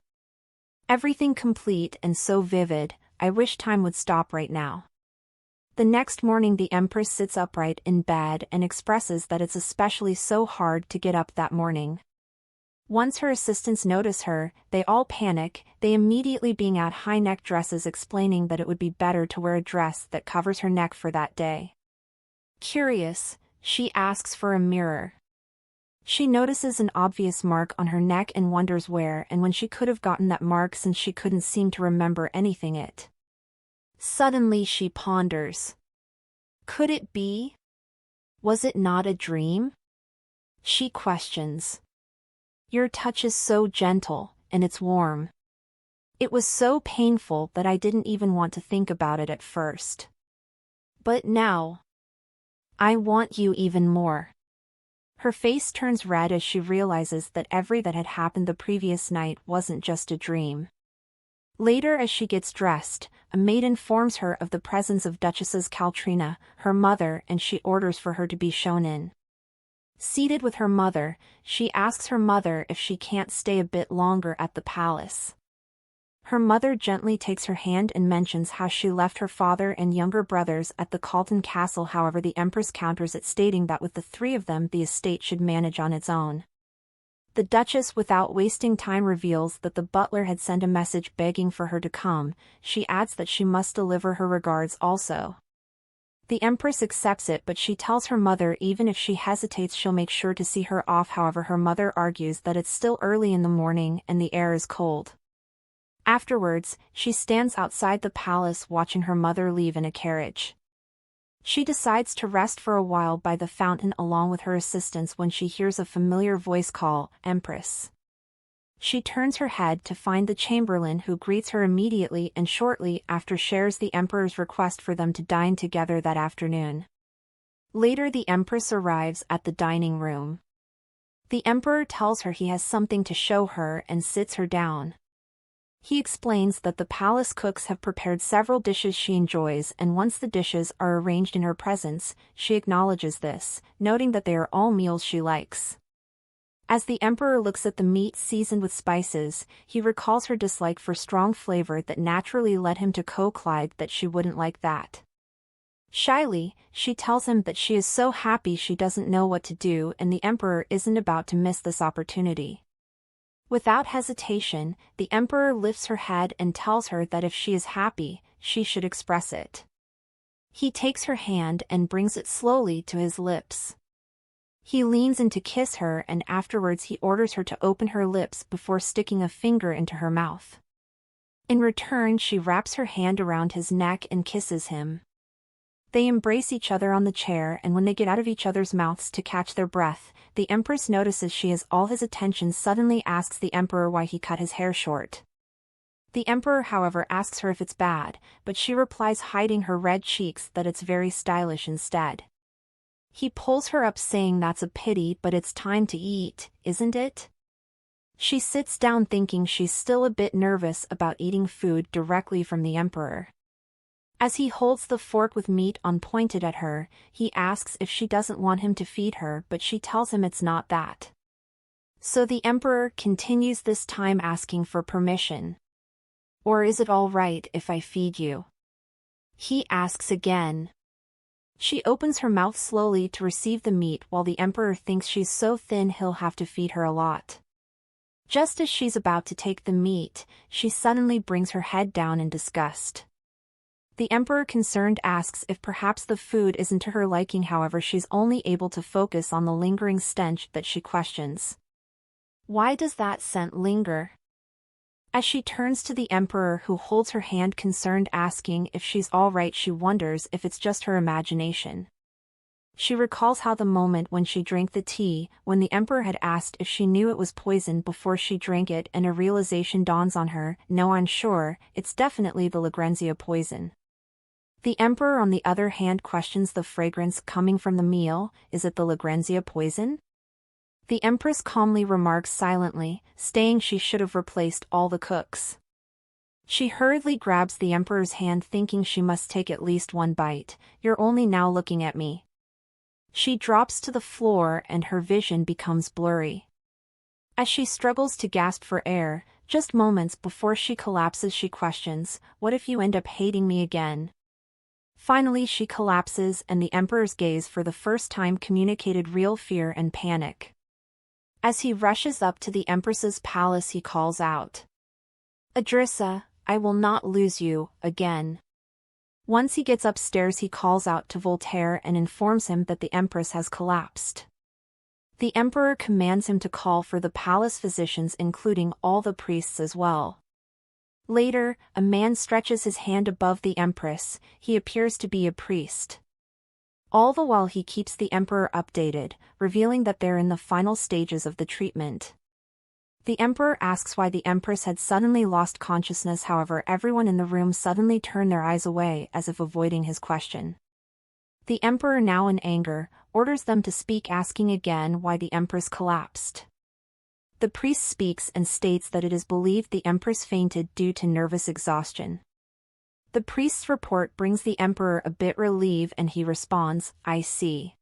S1: Everything complete and so vivid, I wish time would stop right now." The next morning the Empress sits upright in bed and expresses that it's especially so hard to get up that morning. Once her assistants notice her, they all panic, they immediately being out high-neck dresses, explaining that it would be better to wear a dress that covers her neck for that day. Curious, She asks for a mirror. She notices an obvious mark on her neck and wonders where and when she could have gotten that mark since she couldn't seem to remember anything it. Suddenly she ponders. Could it be? Was it not a dream? She questions. Your touch is so gentle, and it's warm. It was so painful that I didn't even want to think about it at first. But now, I want you even more. Her face turns red as she realizes that everything that had happened the previous night wasn't just a dream. Later, as she gets dressed, a maid informs her of the presence of Duchess Caltrina, her mother, and she orders for her to be shown in. Seated with her mother, she asks her mother if she can't stay a bit longer at the palace. Her mother gently takes her hand and mentions how she left her father and younger brothers at the Calton Castle. However, the Empress counters it, stating that with the three of them the estate should manage on its own. The Duchess, without wasting time, reveals that the butler had sent a message begging for her to come. She adds that she must deliver her regards also. The Empress accepts it, but she tells her mother even if she hesitates she'll make sure to see her off. However, her mother argues that it's still early in the morning and the air is cold. Afterwards, she stands outside the palace watching her mother leave in a carriage. She decides to rest for a while by the fountain along with her assistants when she hears a familiar voice call, "Empress." She turns her head to find the chamberlain, who greets her immediately and shortly after shares the emperor's request for them to dine together that afternoon. Later, the Empress arrives at the dining room. The emperor tells her he has something to show her and sits her down. He explains that the palace cooks have prepared several dishes she enjoys, and once the dishes are arranged in her presence, she acknowledges this, noting that they are all meals she likes. As the emperor looks at the meat seasoned with spices, he recalls her dislike for strong flavor that naturally led him to conclude that she wouldn't like that. Shyly, she tells him that she is so happy she doesn't know what to do, and the emperor isn't about to miss this opportunity. Without hesitation, the emperor lifts her head and tells her that if she is happy, she should express it. He takes her hand and brings it slowly to his lips. He leans in to kiss her, and afterwards he orders her to open her lips before sticking a finger into her mouth. In return, she wraps her hand around his neck and kisses him. They embrace each other on the chair, and when they get out of each other's mouths to catch their breath, the Empress notices she has all his attention, suddenly asks the emperor why he cut his hair short. The emperor, however, asks her if it's bad, but she replies, hiding her red cheeks, that it's very stylish instead. He pulls her up, saying that's a pity, but it's time to eat, isn't it? She sits down, thinking she's still a bit nervous about eating food directly from the emperor. As he holds the fork with meat on pointed at her, he asks if she doesn't want him to feed her, but she tells him it's not that. So the emperor continues, this time asking for permission. "Or is it all right if I feed you?" he asks again. She opens her mouth slowly to receive the meat, while the emperor thinks she's so thin he'll have to feed her a lot. Just as she's about to take the meat, she suddenly brings her head down in disgust. The emperor, concerned, asks if perhaps the food isn't to her liking. However, she's only able to focus on the lingering stench that she questions. Why does that scent linger? As she turns to the emperor, who holds her hand, concerned, asking if she's all right, she wonders if it's just her imagination. She recalls how the moment when she drank the tea, when the emperor had asked if she knew it was poison before she drank it, and a realization dawns on her. No, I'm sure, it's definitely the Lagrangia poison. The emperor, on the other hand, questions the fragrance coming from the meal. Is it the Lagrangia poison? The empress calmly remarks silently, saying she should have replaced all the cooks. She hurriedly grabs the emperor's hand, thinking she must take at least one bite. "You're only now looking at me." She drops to the floor and her vision becomes blurry. As she struggles to gasp for air, just moments before she collapses, she questions, "What if you end up hating me again?" Finally, she collapses, and the emperor's gaze for the first time communicated real fear and panic. As he rushes up to the empress's palace, he calls out, "Adrissa, I will not lose you again." Once he gets upstairs, he calls out to Voltaire and informs him that the empress has collapsed. The emperor commands him to call for the palace physicians, including all the priests as well. Later, a man stretches his hand above the empress. He appears to be a priest. All the while he keeps the emperor updated, revealing that they're in the final stages of the treatment. The emperor asks why the empress had suddenly lost consciousness. However, everyone in the room suddenly turned their eyes away as if avoiding his question. The emperor, now in anger, orders them to speak, asking again why the empress collapsed. The priest speaks and states that it is believed the empress fainted due to nervous exhaustion. The priest's report brings the emperor a bit relief and he responds, "I see."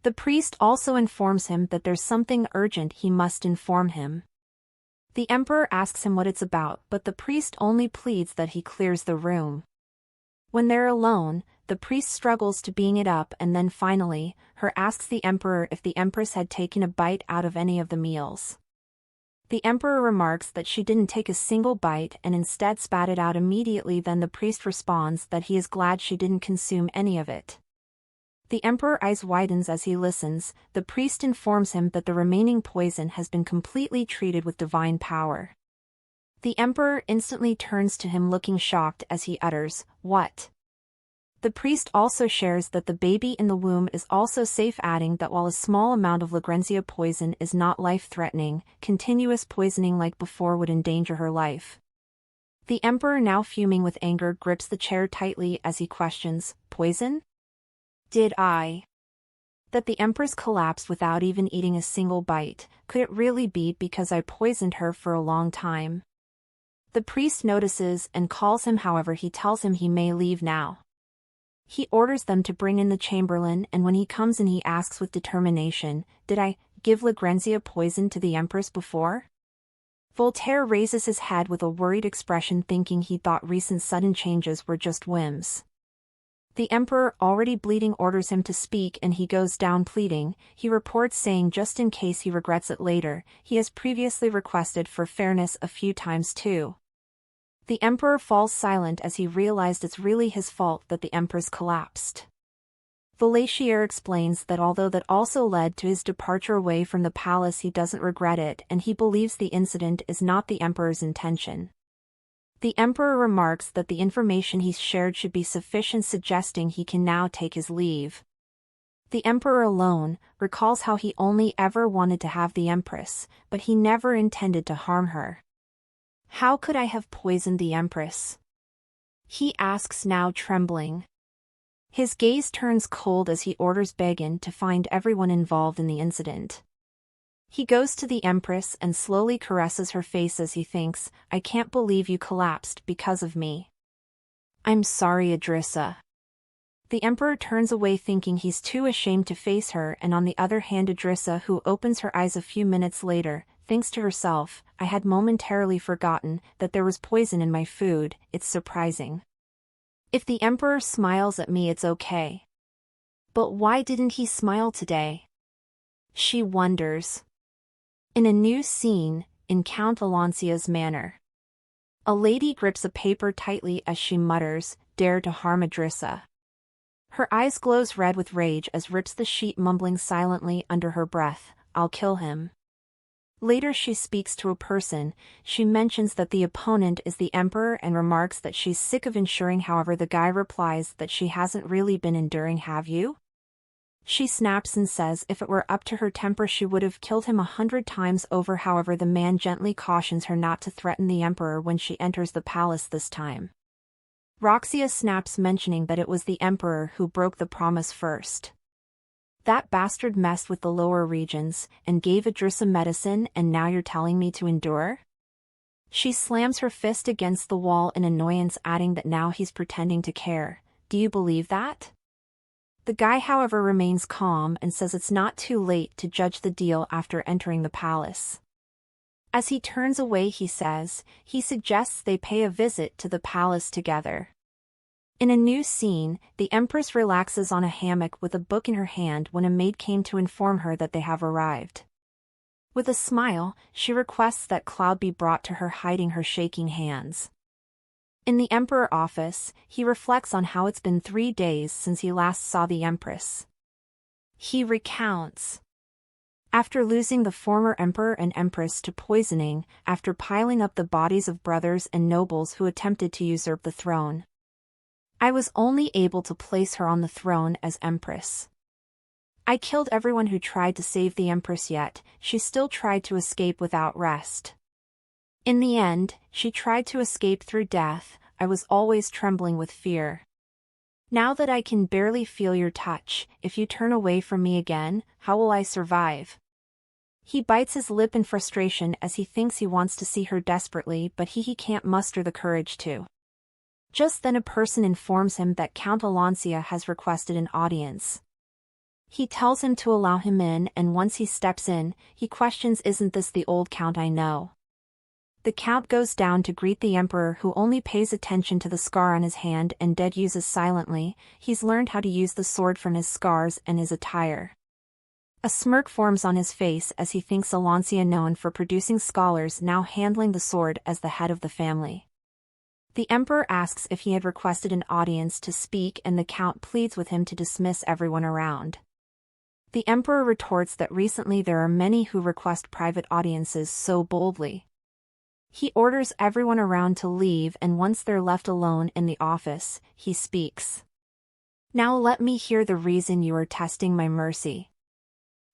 S1: The priest also informs him that there's something urgent he must inform him. The emperor asks him what it's about, but the priest only pleads that he clears the room. When they're alone, the priest struggles to bring it up, and then finally, her asks the emperor if the empress had taken a bite out of any of the meals. The emperor remarks that she didn't take a single bite and instead spat it out immediately. Then the priest responds that he is glad she didn't consume any of it. The emperor's eyes widens as he listens. The priest informs him that the remaining poison has been completely treated with divine power. The emperor instantly turns to him, looking shocked as he utters, "What?" The priest also shares that the baby in the womb is also safe, adding that while a small amount of Lagrangia poison is not life-threatening, continuous poisoning like before would endanger her life. The emperor, now fuming with anger, grips the chair tightly as he questions, "Poison? Did I?" That the empress collapsed without even eating a single bite. Could it really be because I poisoned her for a long time? The priest notices and calls him, however he tells him he may leave now. He orders them to bring in the chamberlain, and when he comes in he asks with determination, "Did I give Lagrangia poison to the empress before?" Voltaire raises his head with a worried expression, thinking he thought recent sudden changes were just whims. The emperor, already bleeding, orders him to speak and he goes down pleading. He reports saying just in case he regrets it later, he has previously requested for fairness a few times too. The emperor falls silent as he realized it's really his fault that the empress collapsed. Voltaire explains that although that also led to his departure away from the palace, he doesn't regret it and he believes the incident is not the emperor's intention. The emperor remarks that the information he's shared should be sufficient, suggesting he can now take his leave. The emperor alone recalls how he only ever wanted to have the empress, but he never intended to harm her. "How could I have poisoned the empress?" he asks, now trembling. His gaze turns cold as he orders Begin to find everyone involved in the incident. He goes to the empress and slowly caresses her face as he thinks, "I can't believe you collapsed because of me." "I'm sorry, Idrissa." The emperor turns away, thinking he's too ashamed to face her, and on the other hand Idrissa, who opens her eyes a few minutes later, thinks to herself, "I had momentarily forgotten that there was poison in my food. It's surprising. If the emperor smiles at me it's okay. But why didn't he smile today?" she wonders. In a new scene, in Count Alancia's manor, a lady grips a paper tightly as she mutters, "Dare to harm Idrissa." Her eyes glows red with rage as rips the sheet, mumbling silently under her breath, "I'll kill him." Later she speaks to a person. She mentions that the opponent is the emperor and remarks that she's sick of ensuring. However, the guy replies that she hasn't really been enduring, have you? She snaps and says if it were up to her temper she would have killed him 100 times over. However, the man gently cautions her not to threaten the emperor when she enters the palace this time. Roxia snaps, mentioning that it was the emperor who broke the promise first. "That bastard messed with the lower regions and gave Idrissa medicine, and now you're telling me to endure?" She slams her fist against the wall in annoyance, adding that now he's pretending to care. "Do you believe that?" The guy, however, remains calm and says it's not too late to judge the deal after entering the palace. As he turns away he suggests they pay a visit to the palace together. In a new scene, the empress relaxes on a hammock with a book in her hand when a maid came to inform her that they have arrived. With a smile, she requests that Cloud be brought to her, hiding her shaking hands. In the Emperor office, he reflects on how it's been 3 days since he last saw the Empress. He recounts. After losing the former Emperor and Empress to poisoning, after piling up the bodies of brothers and nobles who attempted to usurp the throne, I was only able to place her on the throne as Empress. I killed everyone who tried to save the Empress, yet she still tried to escape without rest. In the end, she tried to escape through death. I was always trembling with fear. Now that I can barely feel your touch, if you turn away from me again, how will I survive? He bites his lip in frustration as he thinks he wants to see her desperately, but he can't muster the courage to. Just then a person informs him that Count Alancia has requested an audience. He tells him to allow him in, and once he steps in, he questions, "Isn't this the old Count I know?" The Count goes down to greet the Emperor, who only pays attention to the scar on his hand and uses silently. He's learned how to use the sword from his scars and his attire. A smirk forms on his face as he thinks Alancia, known for producing scholars, now handling the sword as the head of the family. The Emperor asks if he had requested an audience to speak, and the Count pleads with him to dismiss everyone around. The Emperor retorts that recently there are many who request private audiences so boldly. He orders everyone around to leave, and once they're left alone in the office, he speaks. "Now let me hear the reason you are testing my mercy."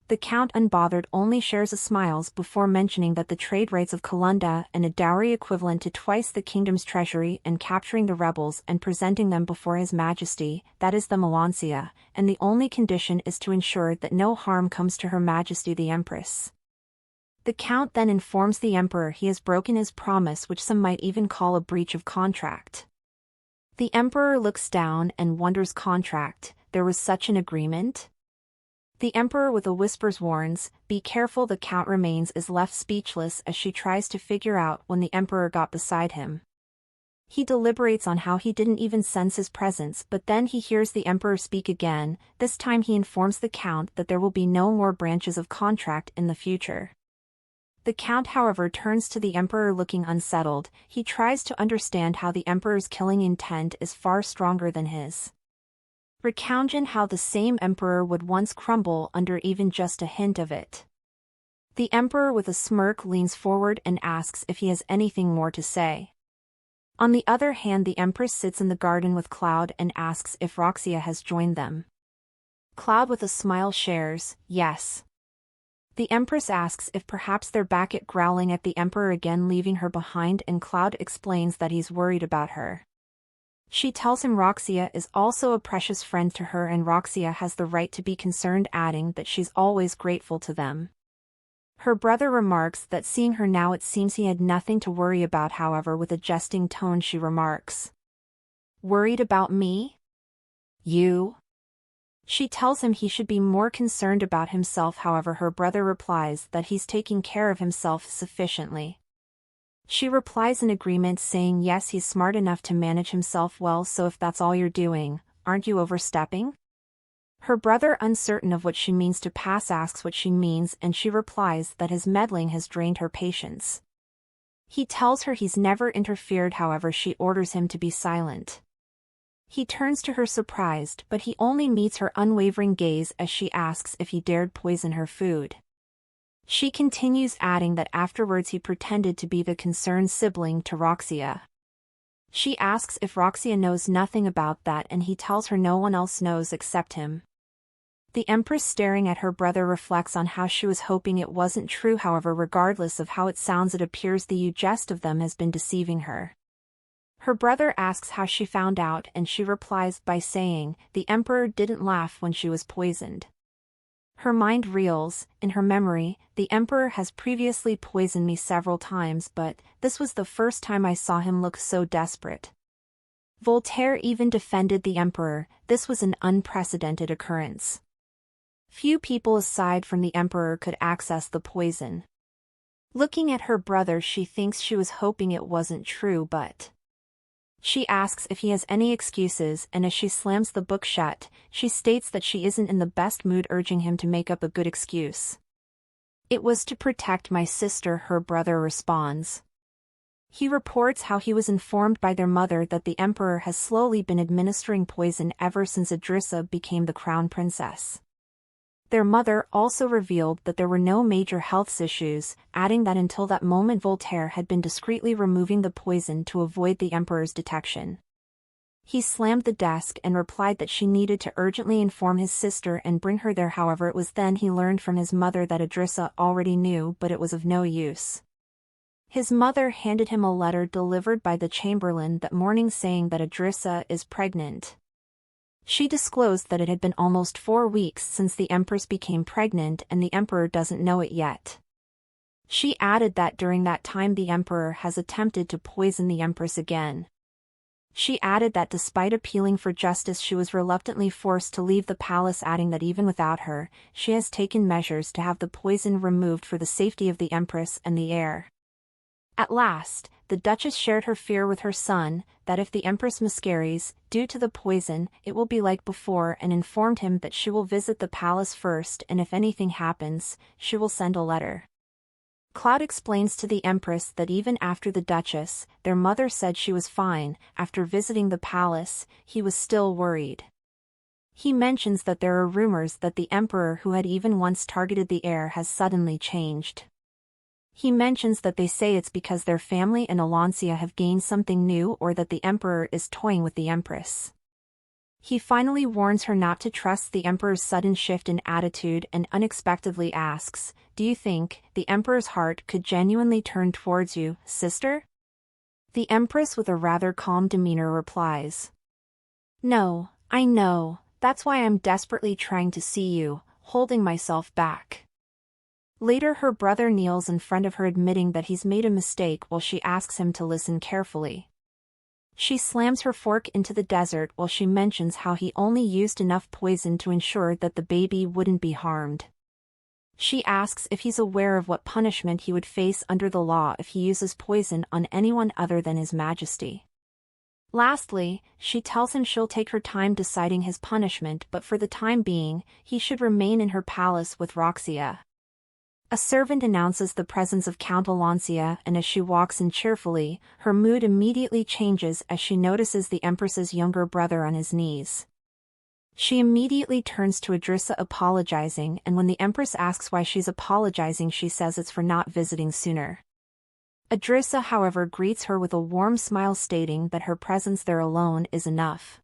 S1: The Count, unbothered, only shares a smile before mentioning that the trade rates of Kalunda and a dowry equivalent to twice the kingdom's treasury, and capturing the rebels and presenting them before His Majesty, that is the Alancia, and the only condition is to ensure that no harm comes to Her Majesty the Empress. The Count then informs the Emperor he has broken his promise, which some might even call a breach of contract. The Emperor looks down and wonders, contract? There was such an agreement? The Emperor with a whisper warns, "Be careful." The Count remains left speechless as she tries to figure out when the Emperor got beside him. He deliberates on how he didn't even sense his presence, but then he hears the Emperor speak again. This time he informs the Count that there will be no more branches of contract in the future. The Count, however, turns to the Emperor looking unsettled. He tries to understand how the Emperor's killing intent is far stronger than his. Recounting how the same Emperor would once crumble under even just a hint of it. The Emperor with a smirk leans forward and asks if he has anything more to say. On the other hand, the Empress sits in the garden with Cloud and asks if Roxia has joined them. Cloud with a smile shares, "Yes." The Empress asks if perhaps they're back at growling at the Emperor again, leaving her behind, and Cloud explains that he's worried about her. She tells him Roxia is also a precious friend to her and Roxia has the right to be concerned, adding that she's always grateful to them. Her brother remarks that seeing her now it seems he had nothing to worry about. However, with a jesting tone she remarks, "Worried about me? You?" She tells him he should be more concerned about himself. However, her brother replies that he's taking care of himself sufficiently. She replies in agreement, saying yes, he's smart enough to manage himself well, so if that's all you're doing, aren't you overstepping? Her brother, uncertain of what she means to pass, asks what she means, and she replies that his meddling has drained her patience. He tells her he's never interfered, however she orders him to be silent. He turns to her surprised, but he only meets her unwavering gaze as she asks if he dared poison her food. She continues, adding that afterwards he pretended to be the concerned sibling to Roxia. She asks if Roxia knows nothing about that, and he tells her no one else knows except him. The Empress, staring at her brother, reflects on how she was hoping it wasn't true. However, regardless of how it sounds, it appears the jest of them has been deceiving her. Her brother asks how she found out, and she replies by saying, "The Emperor didn't laugh when she was poisoned." Her mind reels. In her memory, the Emperor has previously poisoned me several times, but this was the first time I saw him look so desperate. Voltaire even defended the Emperor. This was an unprecedented occurrence. Few people aside from the Emperor could access the poison. Looking at her brother, she thinks she was hoping it wasn't true, but she asks if he has any excuses, and as she slams the book shut, she states that she isn't in the best mood, urging him to make up a good excuse. "It was to protect my sister," her brother responds. He reports how he was informed by their mother that the emperor has slowly been administering poison ever since Idrissa became the crown princess. Their mother also revealed that there were no major health issues, adding that until that moment Voltaire had been discreetly removing the poison to avoid the emperor's detection. He slammed the desk and replied that she needed to urgently inform his sister and bring her there. However, it was then he learned from his mother that Idrissa already knew, but it was of no use. His mother handed him a letter delivered by the chamberlain that morning saying that Idrissa is pregnant. She disclosed that it had been almost 4 weeks since the empress became pregnant and the emperor doesn't know it yet. She added that during that time the emperor has attempted to poison the empress again. She added that despite appealing for justice she was reluctantly forced to leave the palace, adding that even without her, she has taken measures to have the poison removed for the safety of the empress and the heir. At last, the Duchess shared her fear with her son, that if the empress miscarries, due to the poison, it will be like before, and informed him that she will visit the palace first and if anything happens, she will send a letter. Claude explains to the empress that even after the Duchess, their mother said she was fine, after visiting the palace, he was still worried. He mentions that there are rumors that the emperor who had even once targeted the heir has suddenly changed. He mentions that they say it's because their family and Alancia have gained something new or that the emperor is toying with the empress. He finally warns her not to trust the emperor's sudden shift in attitude and unexpectedly asks, "Do you think the emperor's heart could genuinely turn towards you, sister?" The empress with a rather calm demeanor replies, "No, I know, that's why I'm desperately trying to see you, holding myself back." Later her brother kneels in front of her admitting that he's made a mistake while she asks him to listen carefully. She slams her fork into the desert while she mentions how he only used enough poison to ensure that the baby wouldn't be harmed. She asks if he's aware of what punishment he would face under the law if he uses poison on anyone other than His Majesty. Lastly, she tells him she'll take her time deciding his punishment, but for the time being, he should remain in her palace with Roxia. A servant announces the presence of Count Alancia, and as she walks in cheerfully, her mood immediately changes as she notices the empress's younger brother on his knees. She immediately turns to Idrissa apologizing, and when the empress asks why she's apologizing she says it's for not visiting sooner. Idrissa however greets her with a warm smile stating that her presence there alone is enough.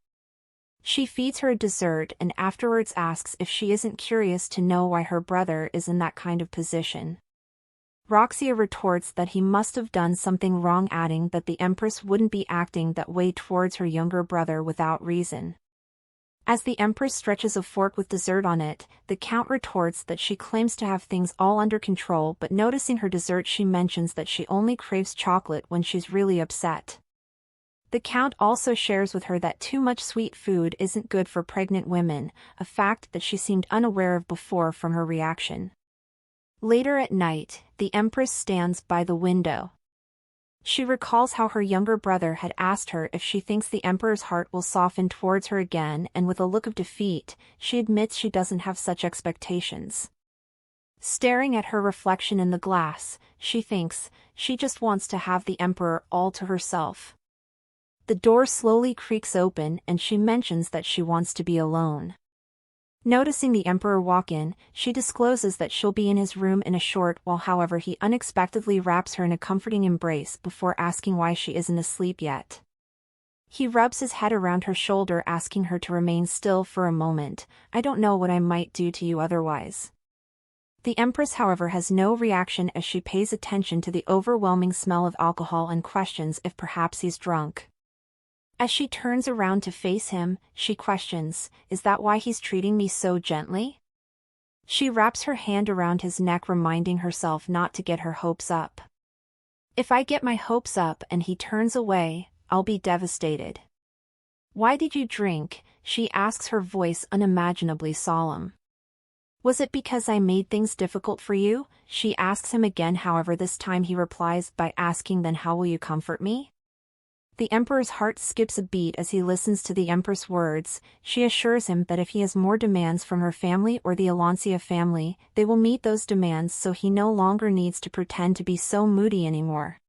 S1: She feeds her a dessert and afterwards asks if she isn't curious to know why her brother is in that kind of position. Roxia retorts that he must have done something wrong, adding that the empress wouldn't be acting that way towards her younger brother without reason. As the empress stretches a fork with dessert on it, the count retorts that she claims to have things all under control, but noticing her dessert she mentions that she only craves chocolate when she's really upset. The count also shares with her that too much sweet food isn't good for pregnant women, a fact that she seemed unaware of before from her reaction. Later at night, the empress stands by the window. She recalls how her younger brother had asked her if she thinks the emperor's heart will soften towards her again, and with a look of defeat, she admits she doesn't have such expectations. Staring at her reflection in the glass, she thinks she just wants to have the emperor all to herself. The door slowly creaks open and she mentions that she wants to be alone. Noticing the emperor walk in, she discloses that she'll be in his room in a short while, however he unexpectedly wraps her in a comforting embrace before asking why she isn't asleep yet. He rubs his head around her shoulder asking her to remain still for a moment. "I don't know what I might do to you otherwise." The empress however has no reaction as she pays attention to the overwhelming smell of alcohol and questions if perhaps he's drunk. As she turns around to face him, she questions, "Is that why he's treating me so gently?" She wraps her hand around his neck reminding herself not to get her hopes up. "If I get my hopes up and he turns away, I'll be devastated." "Why did you drink?" she asks, her voice unimaginably solemn. "Was it because I made things difficult for you?" she asks him again, however this time he replies by asking, "Then how will you comfort me?" The emperor's heart skips a beat as he listens to the empress' words. She assures him that if he has more demands from her family or the Alancia family, they will meet those demands, so he no longer needs to pretend to be so moody anymore.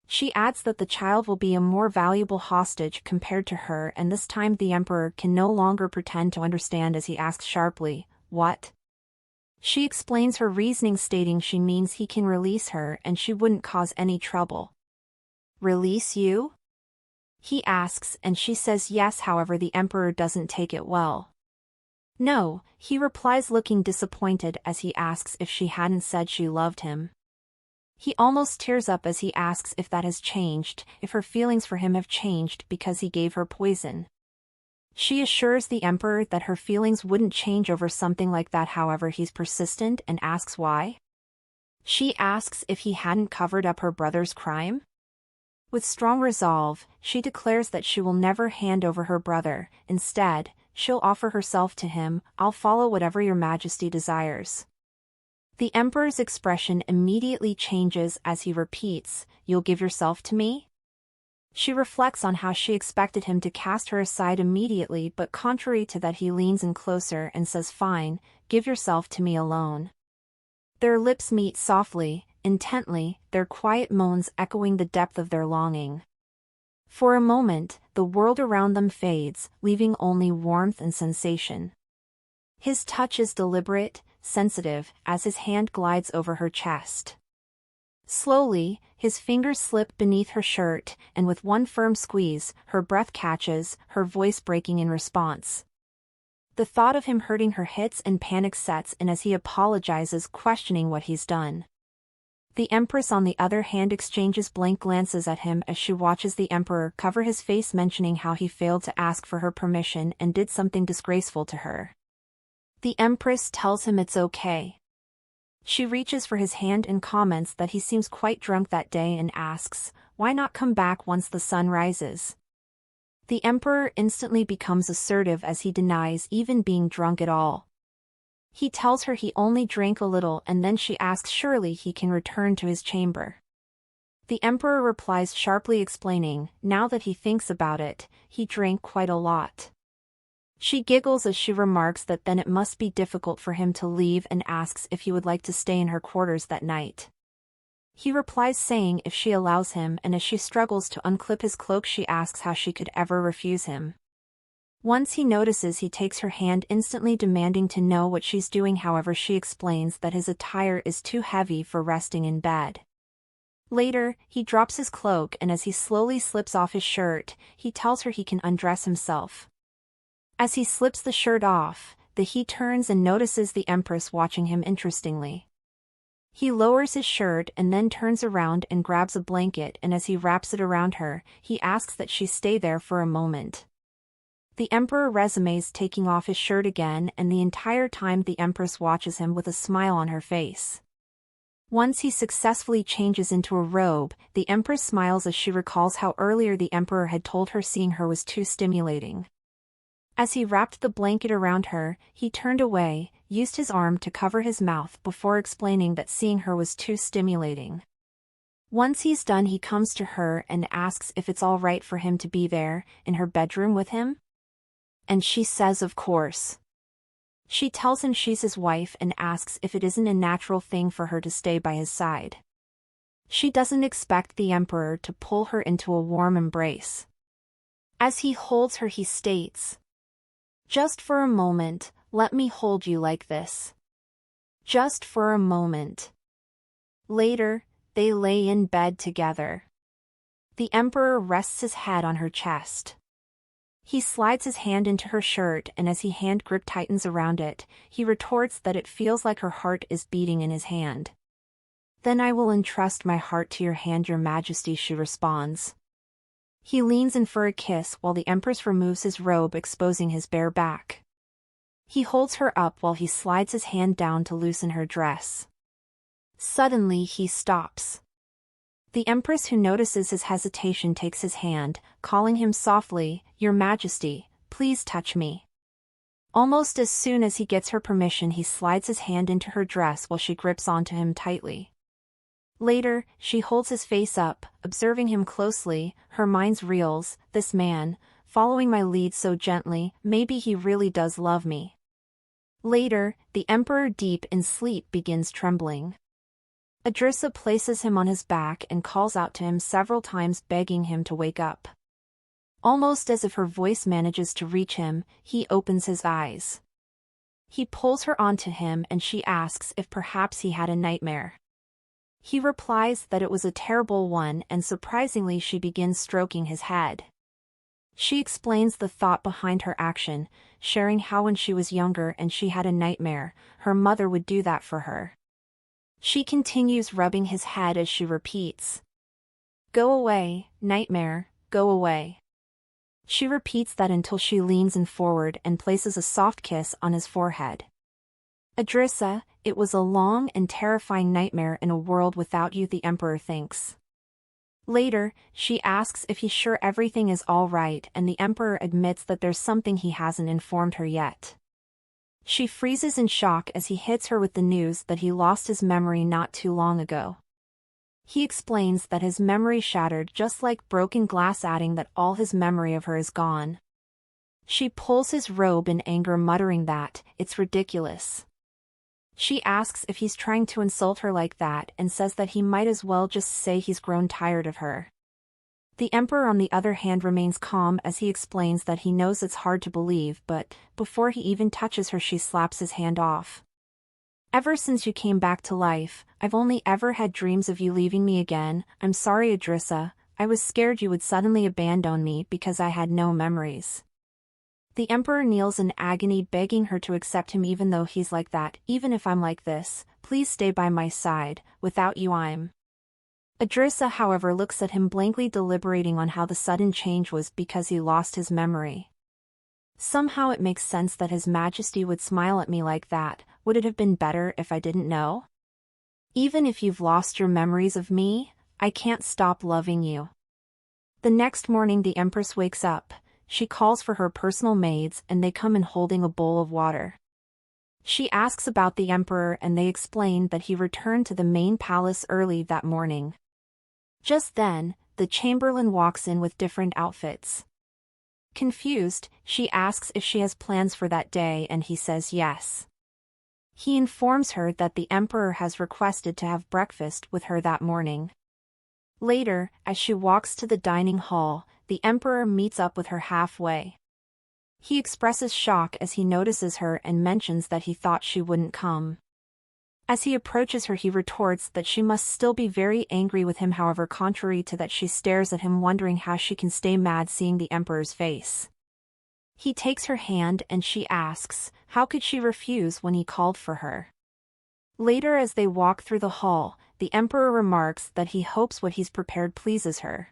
S1: She adds that the child will be a more valuable hostage compared to her, and this time the emperor can no longer pretend to understand as he asks sharply, "What?" She explains her reasoning, stating she means he can release her and she wouldn't cause any trouble. "Release you?" he asks, and she says yes. However, the emperor doesn't take it well. "No," he replies, looking disappointed as he asks if she hadn't said she loved him. He almost tears up as he asks if that has changed, if her feelings for him have changed because he gave her poison. She assures the emperor that her feelings wouldn't change over something like that. However, he's persistent and asks why. She asks if he hadn't covered up her brother's crime. With strong resolve, she declares that she will never hand over her brother. Instead, she'll offer herself to him. "I'll follow whatever your majesty desires." The emperor's expression immediately changes as he repeats, "You'll give yourself to me?" She reflects on how she expected him to cast her aside immediately, but contrary to that, he leans in closer and says, "Fine, give yourself to me alone." Their lips meet softly, intently, their quiet moans echoing the depth of their longing. For a moment, the world around them fades, leaving only warmth and sensation. His touch is deliberate, sensitive, as his hand glides over her chest. Slowly, his fingers slip beneath her shirt, and with one firm squeeze, her breath catches, her voice breaking in response. The thought of him hurting her hits and panic sets in as he apologizes, questioning what he's done. The empress, on the other hand, exchanges blank glances at him as she watches the emperor cover his face, mentioning how he failed to ask for her permission and did something disgraceful to her. The empress tells him it's okay. She reaches for his hand and comments that he seems quite drunk that day and asks, "Why not come back once the sun rises?" The emperor instantly becomes assertive as he denies even being drunk at all. He tells her he only drank a little, and then she asks surely he can return to his chamber. The emperor replies sharply, explaining, now that he thinks about it, he drank quite a lot. She giggles as she remarks that then it must be difficult for him to leave and asks if he would like to stay in her quarters that night. He replies saying if she allows him, and as she struggles to unclip his cloak she asks how she could ever refuse him. Once he notices, he takes her hand, instantly demanding to know what she's doing. However, she explains that his attire is too heavy for resting in bed. Later, he drops his cloak, and as he slowly slips off his shirt, he tells her he can undress himself. As he slips the shirt off, he turns and notices the empress watching him interestingly. He lowers his shirt and then turns around and grabs a blanket, and as he wraps it around her, he asks that she stay there for a moment. The emperor resumes taking off his shirt again, and the entire time the empress watches him with a smile on her face. Once he successfully changes into a robe, the empress smiles as she recalls how earlier the emperor had told her seeing her was too stimulating. As he wrapped the blanket around her, he turned away, used his arm to cover his mouth before explaining that seeing her was too stimulating. Once he's done, he comes to her and asks if it's all right for him to be there, in her bedroom with him. And she says of course. She tells him she's his wife and asks if it isn't a natural thing for her to stay by his side. She doesn't expect the emperor to pull her into a warm embrace. As he holds her, he states, "Just for a moment, let me hold you like this. Just for a moment." Later, they lay in bed together. The emperor rests his head on her chest. He slides his hand into her shirt, and as his hand grip tightens around it, he retorts that it feels like her heart is beating in his hand. "Then I will entrust my heart to your hand, your majesty," she responds. He leans in for a kiss while the empress removes his robe, exposing his bare back. He holds her up while he slides his hand down to loosen her dress. Suddenly he stops. The empress, who notices his hesitation, takes his hand, calling him softly, "Your Majesty, please touch me." Almost as soon as he gets her permission, he slides his hand into her dress while she grips onto him tightly. Later, she holds his face up, observing him closely, her mind reels, "This man, following my lead so gently, maybe he really does love me." Later, the emperor, deep in sleep, begins trembling. Adrissa places him on his back and calls out to him several times, begging him to wake up. Almost as if her voice manages to reach him, he opens his eyes. He pulls her onto him and she asks if perhaps he had a nightmare. He replies that it was a terrible one, and surprisingly she begins stroking his head. She explains the thought behind her action, sharing how when she was younger and she had a nightmare, her mother would do that for her. She continues rubbing his head as she repeats, "Go away, nightmare, go away." She repeats that until she leans in forward and places a soft kiss on his forehead. Adrissa, it was a long and terrifying nightmare in a world without you, the Emperor thinks. Later, she asks if he's sure everything is all right, and the Emperor admits that there's something he hasn't informed her yet. She freezes in shock as he hits her with the news that he lost his memory not too long ago. He explains that his memory shattered just like broken glass, adding that all his memory of her is gone. She pulls his robe in anger, muttering that it's ridiculous. She asks if he's trying to insult her like that and says that he might as well just say he's grown tired of her. The Emperor, on the other hand, remains calm as he explains that he knows it's hard to believe, but before he even touches her, she slaps his hand off. "Ever since you came back to life, I've only ever had dreams of you leaving me again. I'm sorry, Adrissa, I was scared you would suddenly abandon me because I had no memories." The Emperor kneels in agony, begging her to accept him even though he's like that. "Even if I'm like this, please stay by my side. Without you I'm..." Adrissa, however, looks at him blankly, deliberating on how the sudden change was because he lost his memory. "Somehow it makes sense that His Majesty would smile at me like that. Would it have been better if I didn't know? Even if you've lost your memories of me, I can't stop loving you." The next morning the Empress wakes up. She calls for her personal maids and they come in holding a bowl of water. She asks about the Emperor and they explain that he returned to the main palace early that morning. Just then, the Chamberlain walks in with different outfits. Confused, she asks if she has plans for that day and he says yes. He informs her that the Emperor has requested to have breakfast with her that morning. Later, as she walks to the dining hall, the Emperor meets up with her halfway. He expresses shock as he notices her and mentions that he thought she wouldn't come. As he approaches her, he retorts that she must still be very angry with him. However, contrary to that, she stares at him, wondering how she can stay mad seeing the Emperor's face. He takes her hand and she asks, how could she refuse when he called for her? Later, as they walk through the hall, the Emperor remarks that he hopes what he's prepared pleases her.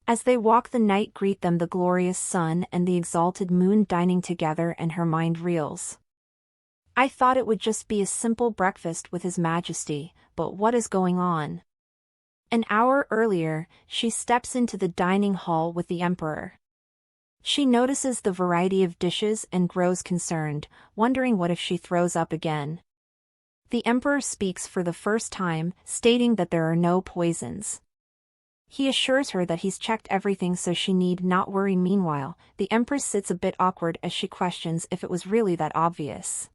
S1: As they walk, the night greet them, the glorious sun and the exalted moon dining together, and her mind reels. "I thought it would just be a simple breakfast with His Majesty, but what is going on?" An hour earlier, she steps into the dining hall with the Emperor. She notices the variety of dishes and grows concerned, wondering what if she throws up again. The Emperor speaks for the first time, stating that there are no poisons. He assures her that he's checked everything so she need not worry. Meanwhile, the Empress sits a bit awkward as she questions if it was really that obvious.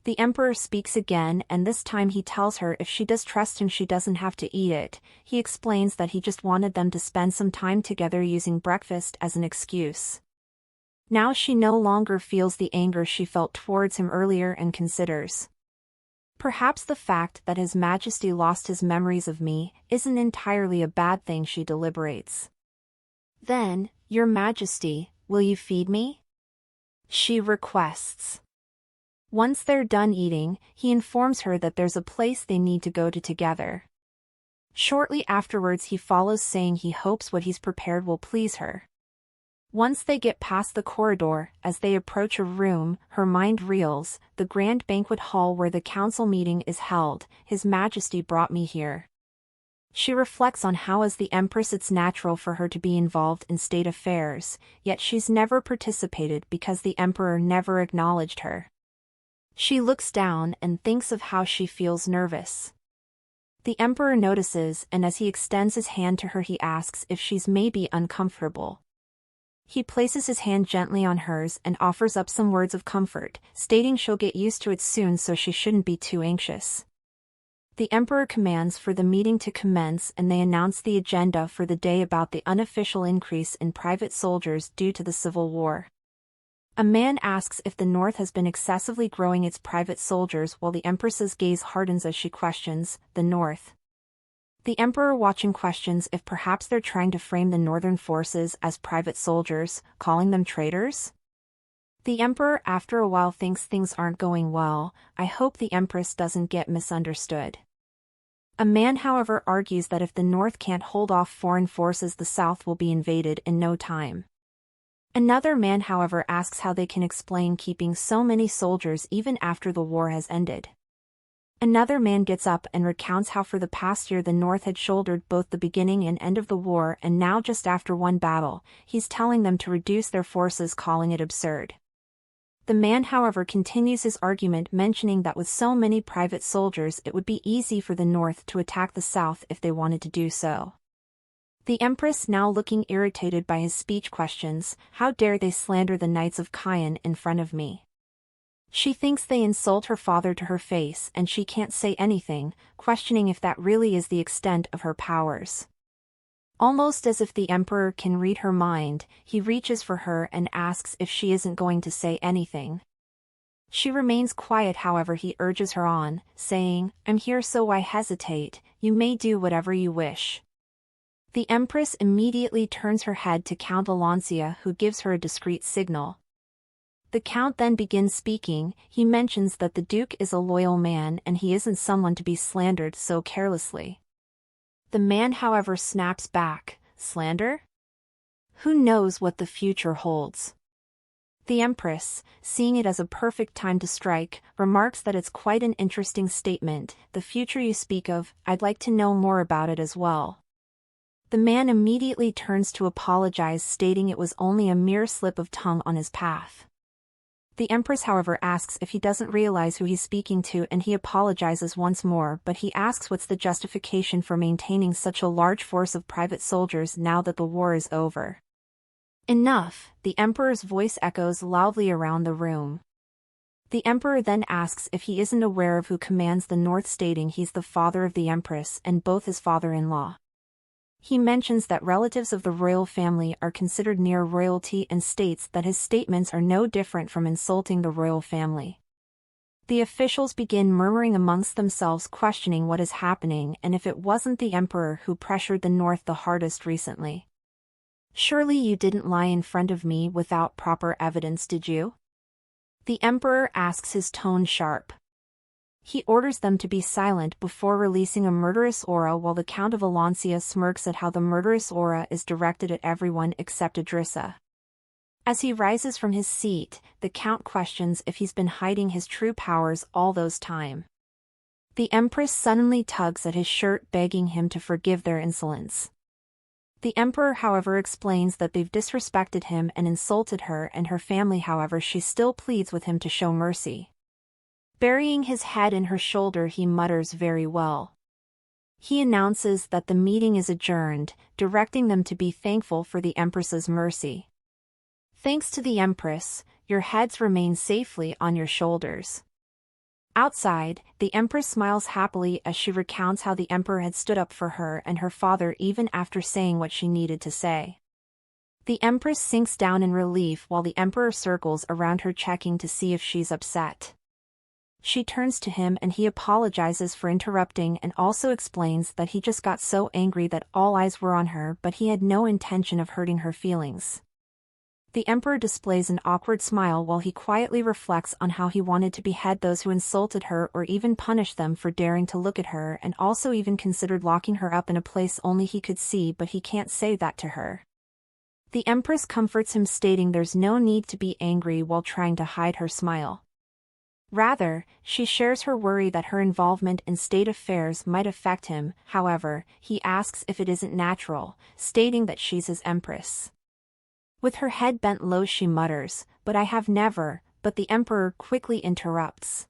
S1: The Emperor speaks again, and this time he tells her if she does trust him she doesn't have to eat it. He explains that he just wanted them to spend some time together, using breakfast as an excuse. Now she no longer feels the anger she felt towards him earlier and considers, perhaps the fact that His Majesty lost his memories of me isn't entirely a bad thing. She deliberates. Then, "Your Majesty, will you feed me?" she requests. Once they're done eating, he informs her that there's a place they need to go to together. Shortly afterwards he follows, saying he hopes what he's prepared will please her. Once they get past the corridor, as they approach a room, her mind reels, the grand banquet hall where the council meeting is held. "His Majesty brought me here." She reflects on how as the Empress it's natural for her to be involved in state affairs, yet she's never participated because the Emperor never acknowledged her. She looks down and thinks of how she feels nervous. The Emperor notices, and as he extends his hand to her he asks if she's maybe uncomfortable. He places his hand gently on hers and offers up some words of comfort, stating she'll get used to it soon so she shouldn't be too anxious. The emperor commands for the meeting to commence, and they announce the agenda for the day about the unofficial increase in private soldiers due to the civil war. A man asks if the North has been excessively growing its private soldiers, while the empress's gaze hardens as she questions the North. The emperor watching questions if perhaps they're trying to frame the northern forces as private soldiers, calling them traitors. The emperor after a while thinks things aren't going well. I hope the empress doesn't get misunderstood. A man however argues that if the North can't hold off foreign forces, the South will be invaded in no time. Another man however asks how they can explain keeping so many soldiers even after the war has ended. Another man gets up and recounts how for the past year the North had shouldered both the beginning and end of the war, and now just after one battle, he's telling them to reduce their forces, calling it absurd. The man however continues his argument, mentioning that with so many private soldiers it would be easy for the North to attack the South if they wanted to do so. The empress, now looking irritated by his speech, questions, "How dare they slander the Knights of Caen in front of me?" She thinks they insult her father to her face, and she can't say anything, questioning if that really is the extent of her powers. Almost as if the emperor can read her mind, he reaches for her and asks if she isn't going to say anything. She remains quiet, however he urges her on, saying, "I'm here, so why hesitate? You may do whatever you wish." The empress immediately turns her head to Count Alancia, who gives her a discreet signal. The count then begins speaking. He mentions that the duke is a loyal man and he isn't someone to be slandered so carelessly. The man however snaps back, "Slander? Who knows what the future holds?" The empress, seeing it as a perfect time to strike, remarks that it's quite an interesting statement. "The future you speak of, I'd like to know more about it as well." The man immediately turns to apologize, stating it was only a mere slip of tongue on his path. The empress however asks if he doesn't realize who he's speaking to, and he apologizes once more, but he asks what's the justification for maintaining such a large force of private soldiers now that the war is over. "Enough," the emperor's voice echoes loudly around the room. The emperor then asks if he isn't aware of who commands the North, stating he's the father of the empress and both his father-in-law. He mentions that relatives of the royal family are considered near royalty and states that his statements are no different from insulting the royal family. The officials begin murmuring amongst themselves, questioning what is happening and if it wasn't the emperor who pressured the North the hardest recently. "Surely you didn't lie in front of me without proper evidence, did you?" The emperor asks, his tone sharp. He orders them to be silent before releasing a murderous aura, while the Count of Alancia smirks at how the murderous aura is directed at everyone except Idrissa. As he rises from his seat, the Count questions if he's been hiding his true powers all those time. The Empress suddenly tugs at his shirt, begging him to forgive their insolence. The Emperor however explains that they've disrespected him and insulted her and her family, however she still pleads with him to show mercy. Burying his head in her shoulder, he mutters, "Very well." He announces that the meeting is adjourned, directing them to be thankful for the Empress's mercy. "Thanks to the Empress, your heads remain safely on your shoulders." Outside, the Empress smiles happily as she recounts how the Emperor had stood up for her and her father even after saying what she needed to say. The Empress sinks down in relief while the Emperor circles around her, checking to see if she's upset. She turns to him and he apologizes for interrupting and also explains that he just got so angry that all eyes were on her, but he had no intention of hurting her feelings. The Emperor displays an awkward smile while he quietly reflects on how he wanted to behead those who insulted her or even punish them for daring to look at her, and also even considered locking her up in a place only he could see, but he can't say that to her. The Empress comforts him, stating there's no need to be angry while trying to hide her smile. Rather, she shares her worry that her involvement in state affairs might affect him. However, he asks if it isn't natural, stating that she's his Empress. With her head bent low she mutters, "But I have never," but the Emperor quickly interrupts.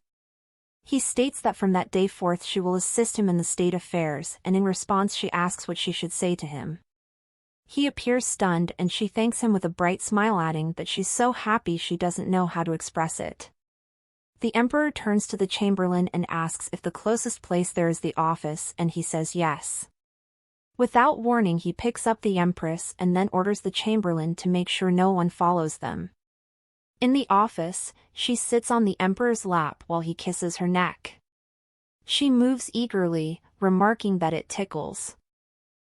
S1: He states that from that day forth she will assist him in the state affairs, and in response she asks what she should say to him. He appears stunned and she thanks him with a bright smile, adding that she's so happy she doesn't know how to express it. The emperor turns to the chamberlain and asks if the closest place there is the office, and he says yes. Without warning, he picks up the empress and then orders the chamberlain to make sure no one follows them. In the office, she sits on the emperor's lap while he kisses her neck. She moves eagerly, remarking that it tickles.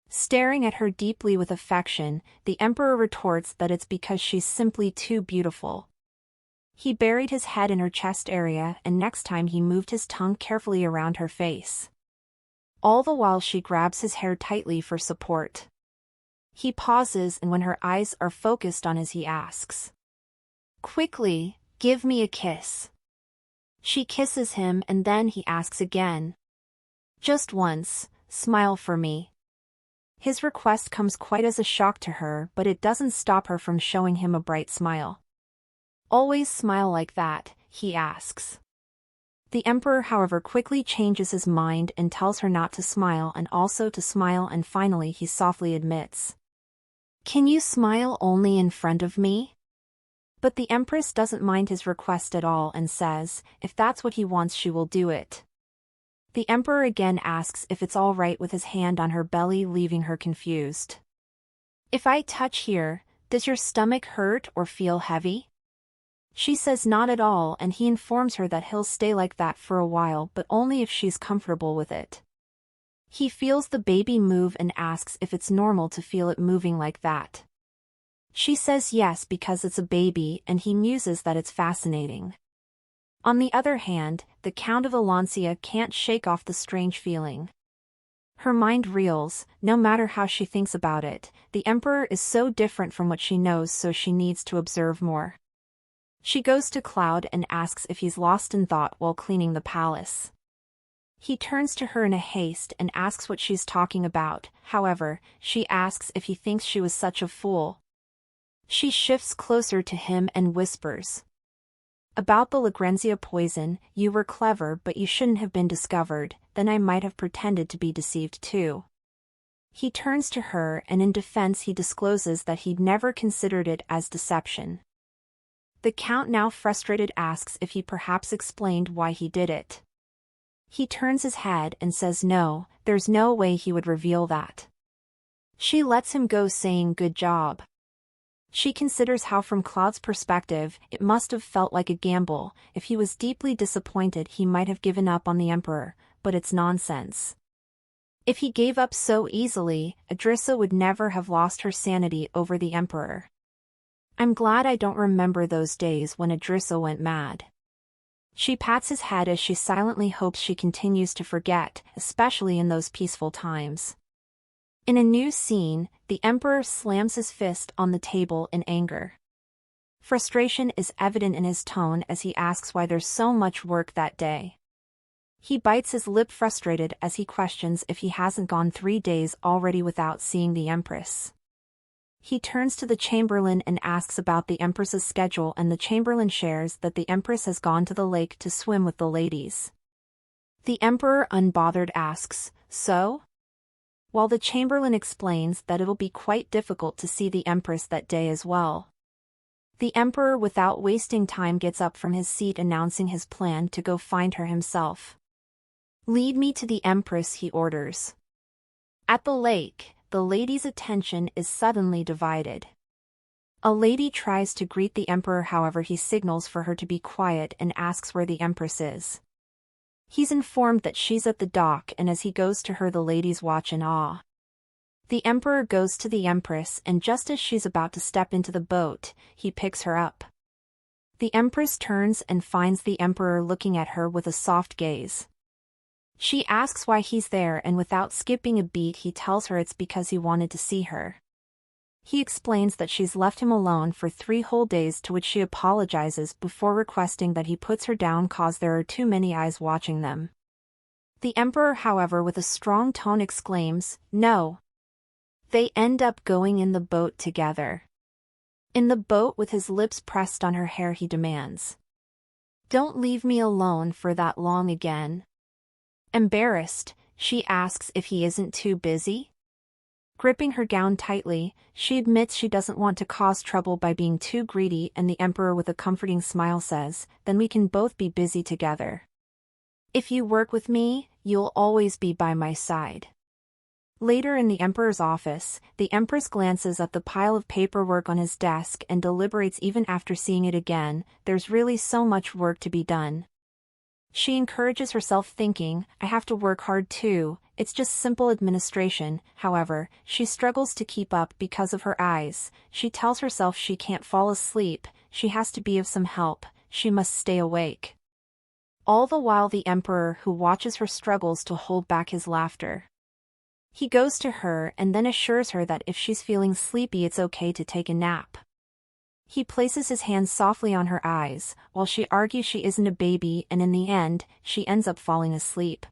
S1: Staring at her deeply with affection, the emperor retorts that it's because she's simply too beautiful. He buried his head in her chest area, and next time he moved his tongue carefully around her face. All the while she grabs his hair tightly for support. He pauses, and when her eyes are focused on his, he asks, "Quickly, give me a kiss." She kisses him, and then he asks again, "Just once, smile for me." His request comes quite as a shock to her, but it doesn't stop her from showing him a bright smile. "Always smile like that?" he asks. The emperor, however, quickly changes his mind and tells her not to smile and also to smile, and finally he softly admits, "Can you smile only in front of me?" But the empress doesn't mind his request at all and says, if that's what he wants, she will do it. The emperor again asks if it's all right with his hand on her belly, leaving her confused. "If I touch here, does your stomach hurt or feel heavy?" She says not at all, and he informs her that he'll stay like that for a while, but only if she's comfortable with it. He feels the baby move and asks if it's normal to feel it moving like that. She says yes because it's a baby, and he muses that it's fascinating. On the other hand, the Count of Alancia can't shake off the strange feeling. Her mind reels, no matter how she thinks about it. The emperor is so different from what she knows, so she needs to observe more. She goes to Cloud and asks if he's lost in thought while cleaning the palace. He turns to her in a haste and asks what she's talking about. However, she asks if he thinks she was such a fool. She shifts closer to him and whispers, "About the Lagrenzia poison, you were clever, but you shouldn't have been discovered, then I might have pretended to be deceived too." He turns to her, and in defense he discloses that he'd never considered it as deception. The Count, now frustrated, asks if he perhaps explained why he did it. He turns his head and says no, there's no way he would reveal that. She lets him go, saying good job. She considers how from Cloud's perspective, it must have felt like a gamble. If he was deeply disappointed, he might have given up on the emperor, but it's nonsense. If he gave up so easily, Idrissa would never have lost her sanity over the emperor. "I'm glad I don't remember those days when Idrissa went mad." She pats his head as she silently hopes she continues to forget, especially in those peaceful times. In a new scene, the emperor slams his fist on the table in anger. Frustration is evident in his tone as he asks why there's so much work that day. He bites his lip, frustrated, as he questions if he hasn't gone 3 days already without seeing the empress. He turns to the chamberlain and asks about the empress's schedule, and the chamberlain shares that the empress has gone to the lake to swim with the ladies. The emperor, unbothered, asks, "So?" While the chamberlain explains that it'll be quite difficult to see the empress that day as well. The emperor, without wasting time, gets up from his seat, announcing his plan to go find her himself. "Lead me to the empress," he orders. At the lake, the ladies' attention is suddenly divided. A lady tries to greet the emperor, however he signals for her to be quiet and asks where the empress is. He's informed that she's at the dock, and as he goes to her, the ladies watch in awe. The emperor goes to the empress, and just as she's about to step into the boat, he picks her up. The empress turns and finds the emperor looking at her with a soft gaze. She asks why he's there, and without skipping a beat he tells her it's because he wanted to see her. He explains that she's left him alone for 3 whole days, to which she apologizes before requesting that he puts her down cause there are too many eyes watching them. The emperor, however, with a strong tone exclaims, "No." They end up going in the boat together. In the boat, with his lips pressed on her hair, he demands, "Don't leave me alone for that long again." Embarrassed, she asks if he isn't too busy. Gripping her gown tightly, she admits she doesn't want to cause trouble by being too greedy, and the emperor with a comforting smile says, "Then we can both be busy together. If you work with me, you'll always be by my side." Later in the emperor's office, the empress glances at the pile of paperwork on his desk and deliberates. Even after seeing it again, there's really so much work to be done. She encourages herself, thinking, "I have to work hard too, it's just simple administration." However, she struggles to keep up because of her eyes. She tells herself she can't fall asleep, she has to be of some help, she must stay awake. All the while the emperor, who watches her, struggles to hold back his laughter. He goes to her and then assures her that if she's feeling sleepy it's okay to take a nap. He places his hands softly on her eyes, while she argues she isn't a baby, and in the end, she ends up falling asleep.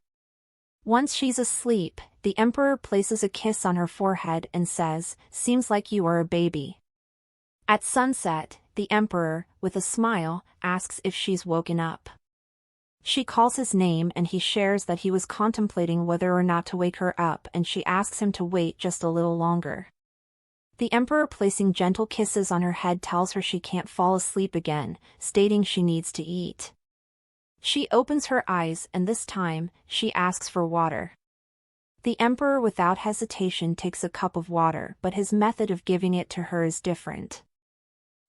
S1: Once she's asleep, the emperor places a kiss on her forehead and says, "Seems like you are a baby." At sunset, the emperor, with a smile, asks if she's woken up. She calls his name and he shares that he was contemplating whether or not to wake her up, and she asks him to wait just a little longer. The emperor, placing gentle kisses on her head, tells her she can't fall asleep again, stating she needs to eat. She opens her eyes and this time, she asks for water. The emperor without hesitation takes a cup of water, but his method of giving it to her is different.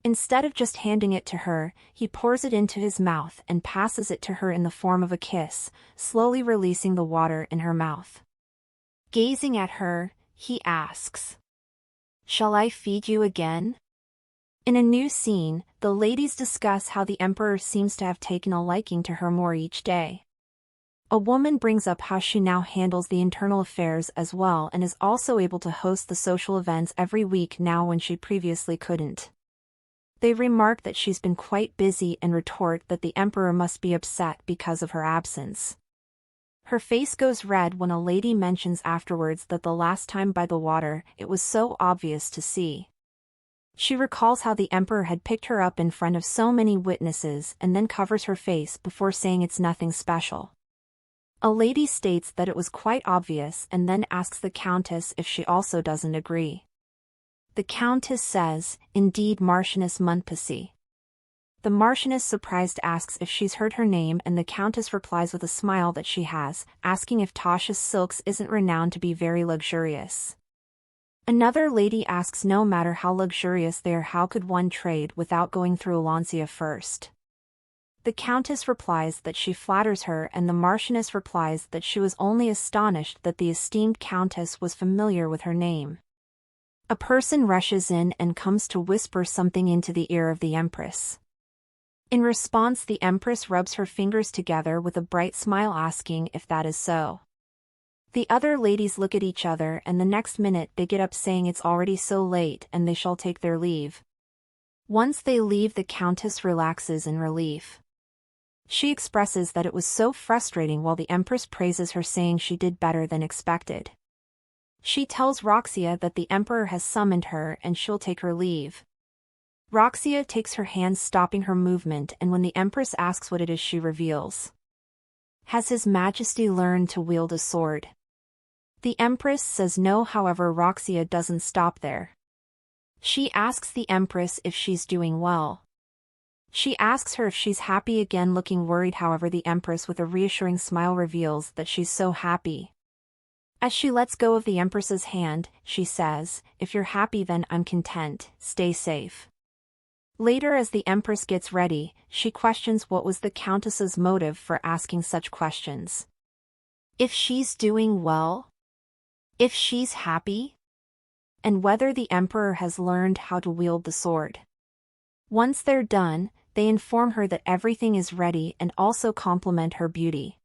S1: Instead of just handing it to her, he pours it into his mouth and passes it to her in the form of a kiss, slowly releasing the water in her mouth. Gazing at her, he asks, "Shall I feed you again?" In a new scene, the ladies discuss how the emperor seems to have taken a liking to her more each day. A woman brings up how she now handles the internal affairs as well and is also able to host the social events every week now when she previously couldn't. They remark that she's been quite busy and retort that the emperor must be upset because of her absence. Her face goes red when a lady mentions afterwards that the last time by the water, it was so obvious to see. She recalls how the emperor had picked her up in front of so many witnesses and then covers her face before saying it's nothing special. A lady states that it was quite obvious and then asks the countess if she also doesn't agree. The countess says, "Indeed, Marchioness Montpassy." The Marchioness, surprised, asks if she's heard her name, and the countess replies with a smile that she has, asking if Tasha's silks isn't renowned to be very luxurious. Another lady asks, no matter how luxurious they are, how could one trade without going through Alancia first? The countess replies that she flatters her, and the Marchioness replies that she was only astonished that the esteemed countess was familiar with her name. A person rushes in and comes to whisper something into the ear of the empress. In response, the empress rubs her fingers together with a bright smile, asking if that is so. The other ladies look at each other, and the next minute they get up saying it's already so late and they shall take their leave. Once they leave, the countess relaxes in relief. She expresses that it was so frustrating, while the empress praises her, saying she did better than expected. She tells Roxia that the emperor has summoned her and she'll take her leave. Roxia takes her hand, stopping her movement, and when the empress asks what it is, she reveals. Has His Majesty learned to wield a sword? The empress says no, however Roxia doesn't stop there. She asks the empress if she's doing well. She asks her if she's happy, again looking worried, however the empress with a reassuring smile reveals that she's so happy. As she lets go of the empress's hand, she says, "If you're happy then I'm content, stay safe." Later, as the empress gets ready, she questions what was the countess's motive for asking such questions. If she's doing well? If she's happy? And whether the emperor has learned how to wield the sword. Once they're done, they inform her that everything is ready and also compliment her beauty.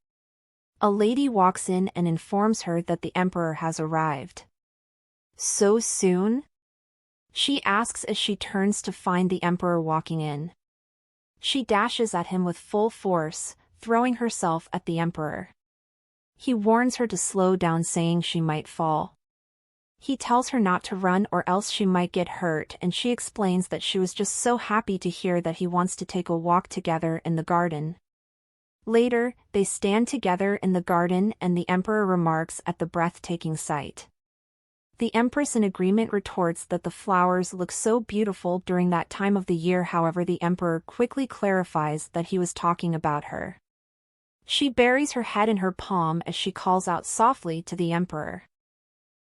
S1: A lady walks in and informs her that the emperor has arrived. So soon? She asks as she turns to find the emperor walking in. She dashes at him with full force, throwing herself at the emperor. He warns her to slow down, saying she might fall. He tells her not to run or else she might get hurt, and she explains that she was just so happy to hear that he wants to take a walk together in the garden. Later, they stand together in the garden and the emperor remarks at the breathtaking sight. The empress in agreement retorts that the flowers look so beautiful during that time of the year. However, the emperor quickly clarifies that he was talking about her. She buries her head in her palm as she calls out softly to the emperor.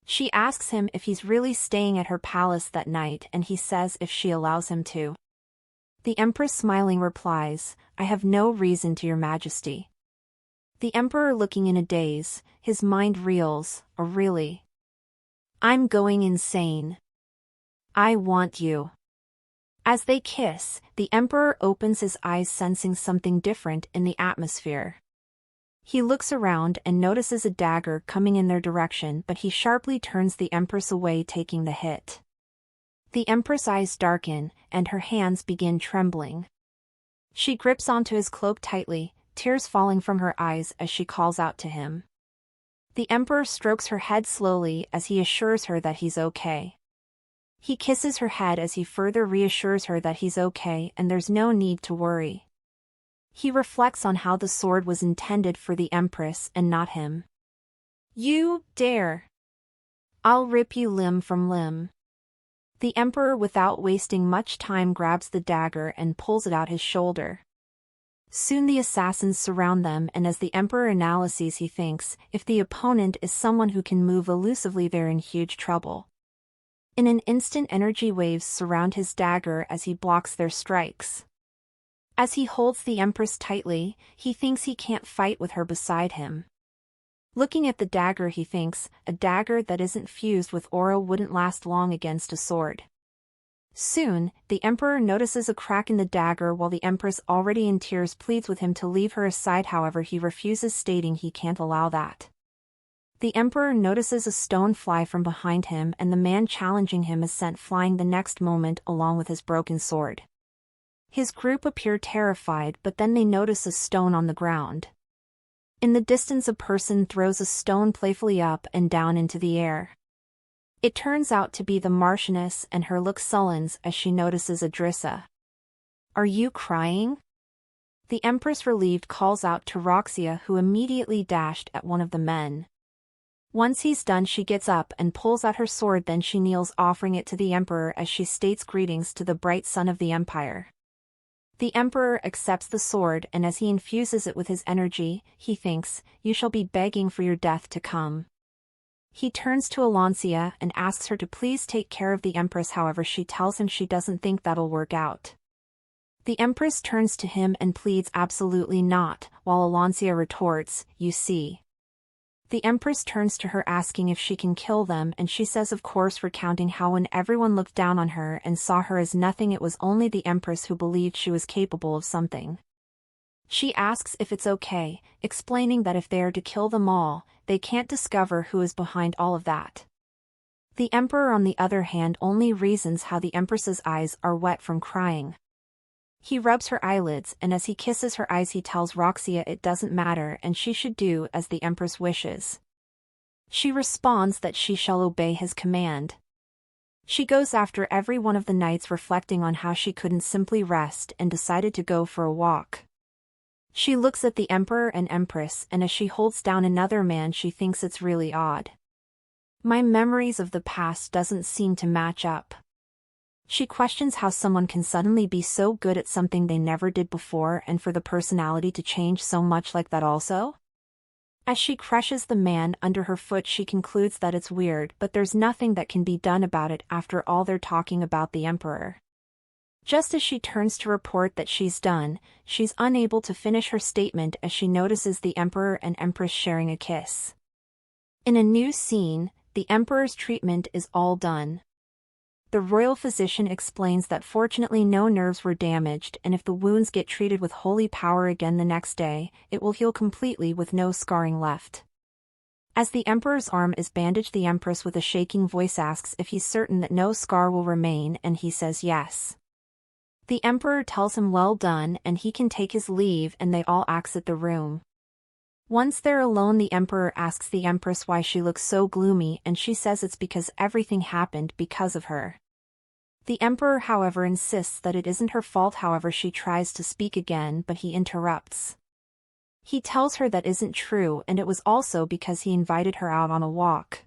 S1: She asks him if he's really staying at her palace that night, and he says if she allows him to. The empress smiling replies, "I have no reason to your majesty." The emperor looking in a daze, his mind reels, "Oh really? I'm going insane. I want you." As they kiss, the emperor opens his eyes, sensing something different in the atmosphere. He looks around and notices a dagger coming in their direction, but he sharply turns the empress away, taking the hit. The empress' eyes darken, and her hands begin trembling. She grips onto his cloak tightly, tears falling from her eyes as she calls out to him. The emperor strokes her head slowly as he assures her that he's okay. He kisses her head as he further reassures her that he's okay and there's no need to worry. He reflects on how the sword was intended for the empress and not him. "You dare! I'll rip you limb from limb." The emperor, without wasting much time, grabs the dagger and pulls it out his shoulder. Soon the assassins surround them, and as the emperor analyzes, he thinks, if the opponent is someone who can move elusively, they're in huge trouble. In an instant, energy waves surround his dagger as he blocks their strikes. As he holds the empress tightly, he thinks he can't fight with her beside him. Looking at the dagger, he thinks, a dagger that isn't fused with aura wouldn't last long against a sword. Soon, the emperor notices a crack in the dagger while the empress, already in tears, pleads with him to leave her aside. However, he refuses, stating he can't allow that. The emperor notices a stone fly from behind him, and the man challenging him is sent flying the next moment along with his broken sword. His group appear terrified, but then they notice a stone on the ground. In the distance, a person throws a stone playfully up and down into the air. It turns out to be the Marchioness, and her look sullens as she notices Adrissa. "Are you crying?" The empress, relieved, calls out to Roxia, who immediately dashed at one of the men. Once he's done, she gets up and pulls out her sword, then she kneels, offering it to the emperor as she states, "Greetings to the bright son of the empire." The emperor accepts the sword, and as he infuses it with his energy, he thinks, "You shall be begging for your death to come." He turns to Alancia and asks her to please take care of the empress. However, she tells him she doesn't think that'll work out. The empress turns to him and pleads, "Absolutely not," while Alancia retorts, "You see." The empress turns to her, asking if she can kill them, and she says of course, recounting how when everyone looked down on her and saw her as nothing, it was only the empress who believed she was capable of something. She asks if it's okay, explaining that if they are to kill them all, they can't discover who is behind all of that. The emperor, on the other hand, only reasons how the empress's eyes are wet from crying. He rubs her eyelids, and as he kisses her eyes, he tells Roxia it doesn't matter and she should do as the empress wishes. She responds that she shall obey his command. She goes after every one of the knights, reflecting on how she couldn't simply rest, and decided to go for a walk. She looks at the emperor and empress, and as she holds down another man, she thinks it's really odd. My memories of the past doesn't seem to match up. She questions how someone can suddenly be so good at something they never did before, and for the personality to change so much like that also. As she crushes the man under her foot, she concludes that it's weird, but there's nothing that can be done about it. After all, they're talking about the emperor. Just as she turns to report that she's done, she's unable to finish her statement as she notices the emperor and empress sharing a kiss. In a new scene, the emperor's treatment is all done. The royal physician explains that fortunately no nerves were damaged, and if the wounds get treated with holy power again the next day, it will heal completely with no scarring left. As the emperor's arm is bandaged, the empress with a shaking voice asks if he's certain that no scar will remain, and he says yes. The emperor tells him well done and he can take his leave, and they all exit the room. Once they're alone, the emperor asks the empress why she looks so gloomy, and she says it's because everything happened because of her. The emperor, however, insists that it isn't her fault. However, she tries to speak again, but he interrupts. He tells her that isn't true, and it was also because he invited her out on a walk.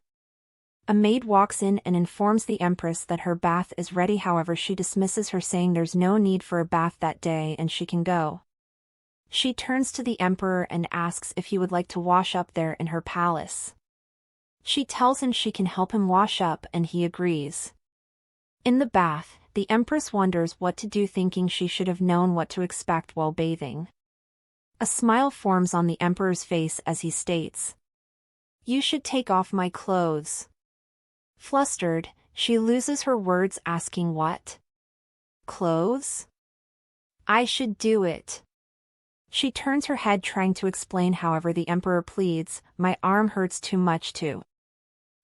S1: A maid walks in and informs the Empress that her bath is ready. However, she dismisses her, saying there's no need for a bath that day and she can go. She turns to the Emperor and asks if he would like to wash up there in her palace. She tells him she can help him wash up and he agrees. In the bath, the Empress wonders what to do, thinking she should have known what to expect while bathing. A smile forms on the Emperor's face as he states, "You should take off my clothes." Flustered, she loses her words, asking what? Clothes? I should do it. She turns her head trying to explain, however the Emperor pleads, "My arm hurts too much to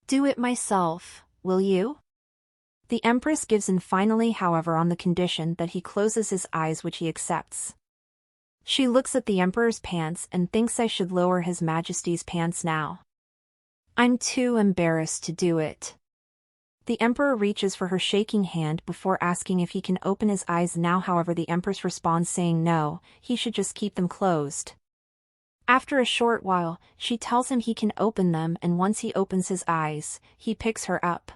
S1: do it myself, will you?" The Empress gives in finally, however, on the condition that he closes his eyes, which he accepts. She looks at the Emperor's pants and thinks, I should lower His Majesty's pants now. I'm too embarrassed to do it. The Emperor reaches for her shaking hand before asking if he can open his eyes now. However, the Empress responds saying no, he should just keep them closed. After a short while, she tells him he can open them, and once he opens his eyes, he picks her up.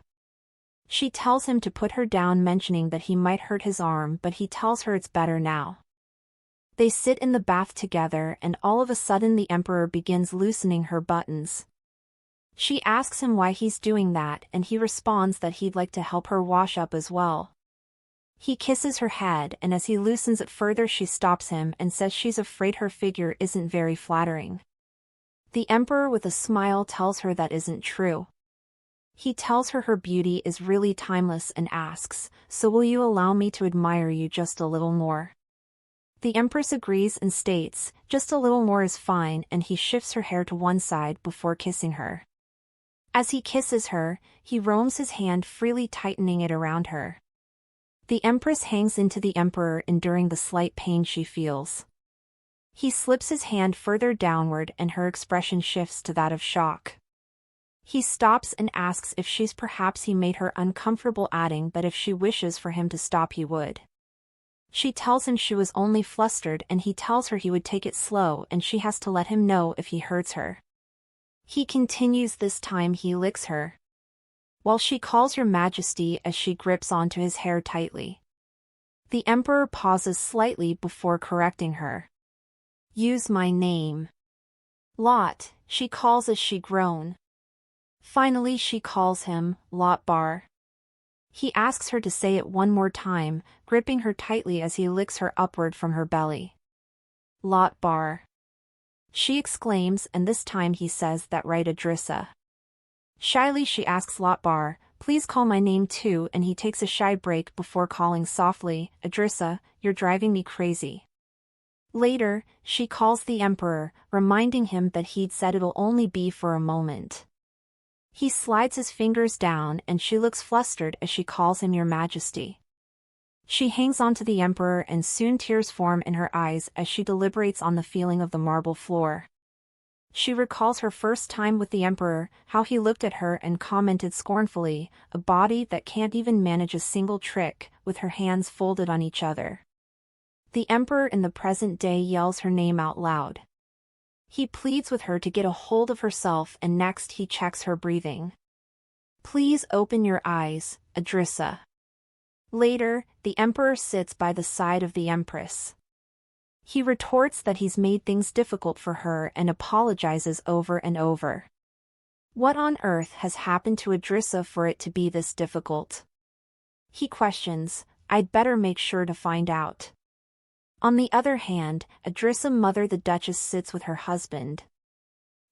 S1: She tells him to put her down, mentioning that he might hurt his arm, but he tells her it's better now. They sit in the bath together, and all of a sudden the Emperor begins loosening her buttons. She asks him why he's doing that, and he responds that he'd like to help her wash up as well. He kisses her head, and as he loosens it further, she stops him and says she's afraid her figure isn't very flattering. The Emperor with a smile tells her that isn't true. He tells her her beauty is really timeless and asks, "So will you allow me to admire you just a little more?" The Empress agrees and states, "Just a little more is fine," and he shifts her hair to one side before kissing her. As he kisses her, he roams his hand freely, tightening it around her. The Empress hangs into the Emperor, enduring the slight pain she feels. He slips his hand further downward and her expression shifts to that of shock. He stops and asks if she's perhaps he made her uncomfortable, adding that if she wishes for him to stop he would. She tells him she was only flustered, and he tells her he would take it slow and she has to let him know if he hurts her. He continues, this time he licks her, while she calls Your Majesty as she grips onto his hair tightly. The Emperor pauses slightly before correcting her. "Use my name." "Lot," she calls as she groans. Finally she calls him Lot Bar. He asks her to say it one more time, gripping her tightly as he licks her upward from her belly. "Lot Bar," she exclaims, and this time he says that right, Idrissa. Shyly she asks Lot Bar, "Please call my name too," and he takes a shy break before calling softly, "Idrissa, you're driving me crazy." Later, she calls the Emperor, reminding him that he'd said it'll only be for a moment. He slides his fingers down and she looks flustered as she calls him Your Majesty. She hangs on to the Emperor and soon tears form in her eyes as she deliberates on the feeling of the marble floor. She recalls her first time with the Emperor, how he looked at her and commented scornfully, "A body that can't even manage a single trick," with her hands folded on each other. The Emperor in the present day yells her name out loud. He pleads with her to get a hold of herself, and next he checks her breathing. "Please open your eyes, Idrissa." Later, the Emperor sits by the side of the Empress. He retorts that he's made things difficult for her and apologizes over and over. What on earth has happened to Idrissa for it to be this difficult? He questions, "I'd better make sure to find out." On the other hand, Idrissa's mother the Duchess sits with her husband.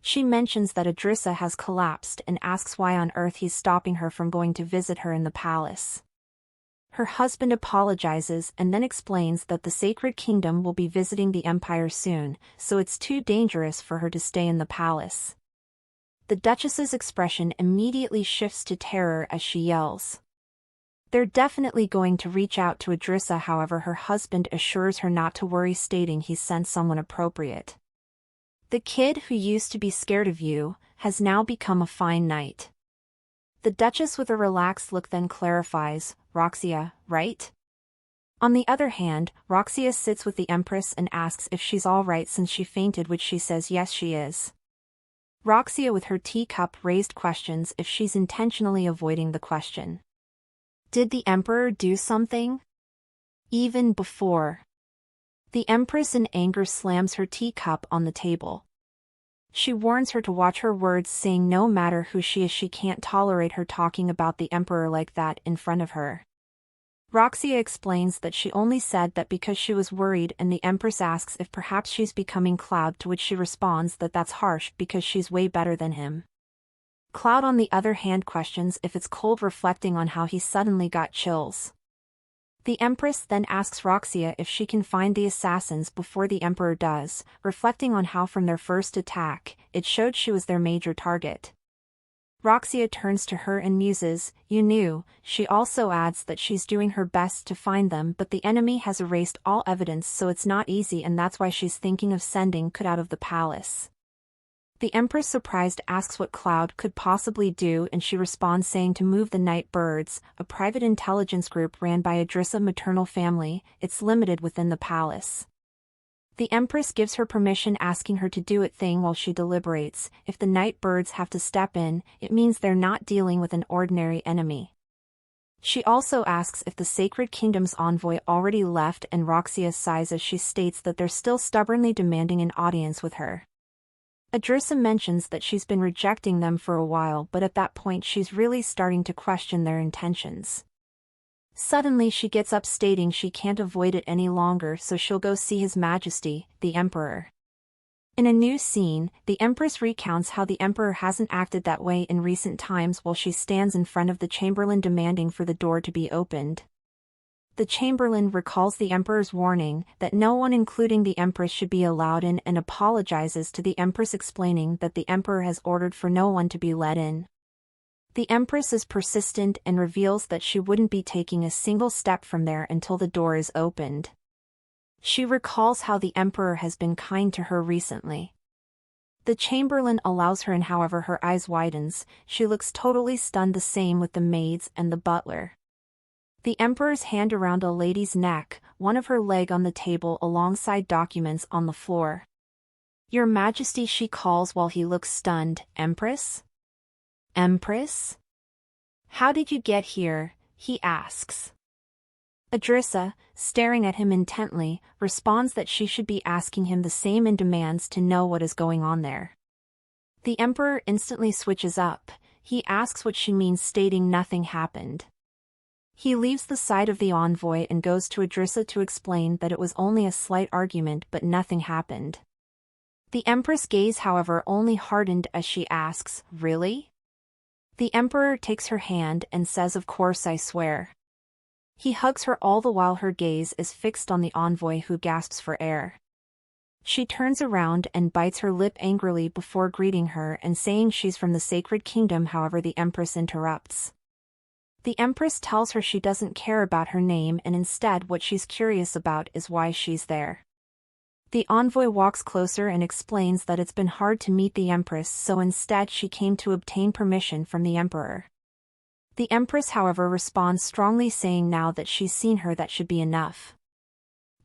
S1: She mentions that Idrissa has collapsed and asks why on earth he's stopping her from going to visit her in the palace. Her husband apologizes and then explains that the Sacred Kingdom will be visiting the Empire soon, so it's too dangerous for her to stay in the palace. The Duchess's expression immediately shifts to terror as she yells, "They're definitely going to reach out to Idrissa." However, her husband assures her not to worry, stating he's sent someone appropriate. "The kid who used to be scared of you has now become a fine knight." The Duchess with a relaxed look then clarifies, "Roxia, right?" On the other hand, Roxia sits with the Empress and asks if she's all right since she fainted, which she says yes she is. Roxia with her teacup raised questions if she's intentionally avoiding the question. Did the Emperor do something? Even before. The Empress in anger slams her teacup on the table. She warns her to watch her words, saying no matter who she is, she can't tolerate her talking about the Emperor like that in front of her. Roxia explains that she only said that because she was worried, and the Empress asks if perhaps she's becoming Cloud, to which she responds that that's harsh because she's way better than him. Cloud on the other hand questions if it's cold, reflecting on how he suddenly got chills. The Empress then asks Roxia if she can find the assassins before the Emperor does, reflecting on how from their first attack, it showed she was their major target. Roxia turns to her and muses, "You knew." She also adds that she's doing her best to find them, but the enemy has erased all evidence, so it's not easy, and that's why she's thinking of sending Cloud out of the palace. The Empress, surprised, asks what Cloud could possibly do, and she responds saying to move the night birds, a private intelligence group ran by Idrissa maternal family. It's limited within the palace. The Empress gives her permission, asking her to do it thing while she deliberates. If the night birds have to step in, it means they're not dealing with an ordinary enemy. She also asks if the Sacred Kingdom's envoy already left, and Roxia sighs as she states that they're still stubbornly demanding an audience with her. Idrissa mentions that she's been rejecting them for a while, but at that point she's really starting to question their intentions. Suddenly she gets up, stating she can't avoid it any longer, so she'll go see His Majesty, the Emperor. In a new scene, the Empress recounts how the Emperor hasn't acted that way in recent times while she stands in front of the Chamberlain demanding for the door to be opened. The Chamberlain recalls the Emperor's warning that no one, including the Empress, should be allowed in, and apologizes to the Empress, explaining that the Emperor has ordered for no one to be let in. The Empress is persistent and reveals that she wouldn't be taking a single step from there until the door is opened. She recalls how the Emperor has been kind to her recently. The Chamberlain allows her in, however her eyes widens. She looks totally stunned, the same with the maids and the butler. The Emperor's hand around a lady's neck, one of her leg on the table alongside documents on the floor. "Your Majesty," she calls while he looks stunned. "Empress? Empress? How did you get here?" he asks. Idrissa, staring at him intently, responds that she should be asking him the same and demands to know what is going on there. The Emperor instantly switches up. He asks what she means, stating nothing happened. He leaves the side of the envoy and goes to Idrissa to explain that it was only a slight argument, but nothing happened. The Empress' gaze, however, only hardened as she asks, "Really?" The Emperor takes her hand and says, "Of course, I swear." He hugs her, all the while her gaze is fixed on the envoy, who gasps for air. She turns around and bites her lip angrily before greeting her and saying she's from the Sacred Kingdom. However, the Empress interrupts. The Empress tells her she doesn't care about her name, and instead what she's curious about is why she's there. The envoy walks closer and explains that it's been hard to meet the Empress, so instead she came to obtain permission from the Emperor. The Empress, however, responds strongly, saying now that she's seen her, that should be enough.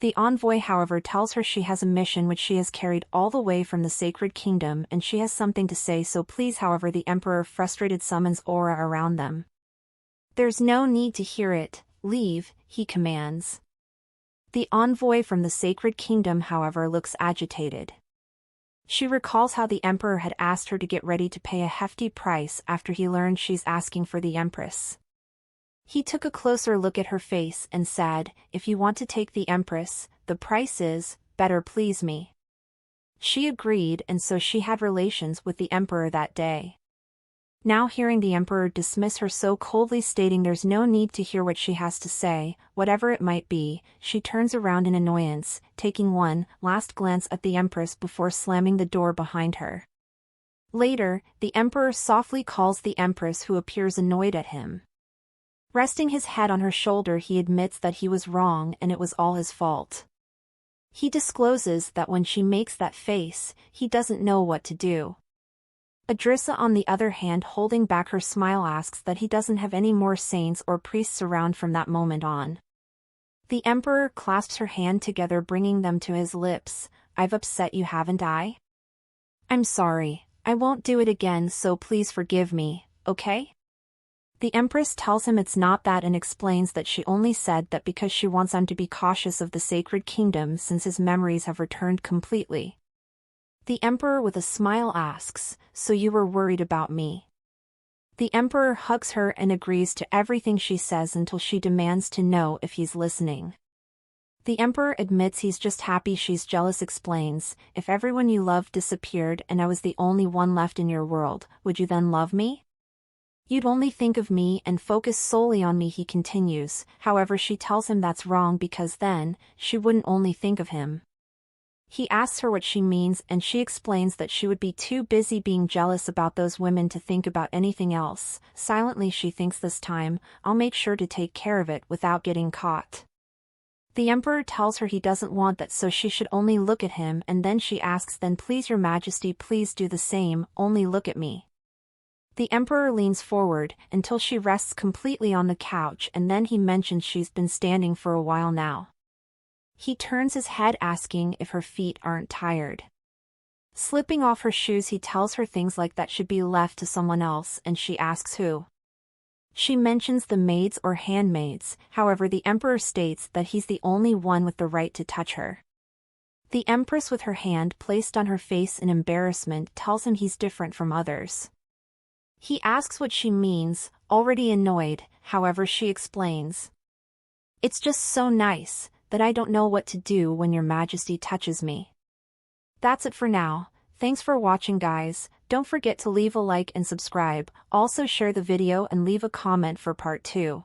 S1: The envoy, however, tells her she has a mission which she has carried all the way from the Sacred Kingdom, and she has something to say, so please. However, the Emperor, frustrated, summons aura around them. "There's no need to hear it, leave," he commands. The envoy from the Sacred Kingdom, however, looks agitated. She recalls how the Emperor had asked her to get ready to pay a hefty price after he learned she's asking for the Empress. He took a closer look at her face and said, "If you want to take the Empress, the price is, better please me." She agreed, and so she had relations with the Emperor that day. Now hearing the Emperor dismiss her so coldly, stating there's no need to hear what she has to say, whatever it might be, she turns around in annoyance, taking one last glance at the Empress before slamming the door behind her. Later, the Emperor softly calls the Empress, who appears annoyed at him. Resting his head on her shoulder, he admits that he was wrong and it was all his fault. He discloses that when she makes that face, he doesn't know what to do. Idrissa, on the other hand, holding back her smile, asks that he doesn't have any more saints or priests around from that moment on. The Emperor clasps her hand together, bringing them to his lips. "I've upset you, haven't I?" "I'm sorry, I won't do it again, so please forgive me, okay? The Empress tells him it's not that and explains that she only said that because she wants him to be cautious of the sacred kingdom since his memories have returned completely. The Emperor with a smile asks, "So you were worried about me?" The Emperor hugs her and agrees to everything she says until she demands to know if he's listening. The Emperor admits he's just happy she's jealous, explains, "If everyone you loved disappeared and I was the only one left in your world, would you then love me? You'd only think of me and focus solely on me," he continues. However, she tells him that's wrong because then, she wouldn't only think of him. He asks her what she means and she explains that she would be too busy being jealous about those women to think about anything else. Silently she thinks, this time, I'll make sure to take care of it without getting caught. The Emperor tells her he doesn't want that, so she should only look at him, and then she asks, "Then please your majesty, please do the same, only look at me." The Emperor leans forward until she rests completely on the couch, and then he mentions she's been standing for a while now. He turns his head asking if her feet aren't tired. Slipping off her shoes, he tells her things like that should be left to someone else, and she asks who. She mentions the maids or handmaids, however the Emperor states that he's the only one with the right to touch her. The Empress, with her hand placed on her face in embarrassment, tells him he's different from others. He asks what she means, already annoyed, however she explains. "It's just so nice that I don't know what to do when your majesty touches me." That's it for now. Thanks for watching, guys. Don't forget to leave a like and subscribe. Also share the video and leave a comment for part 2.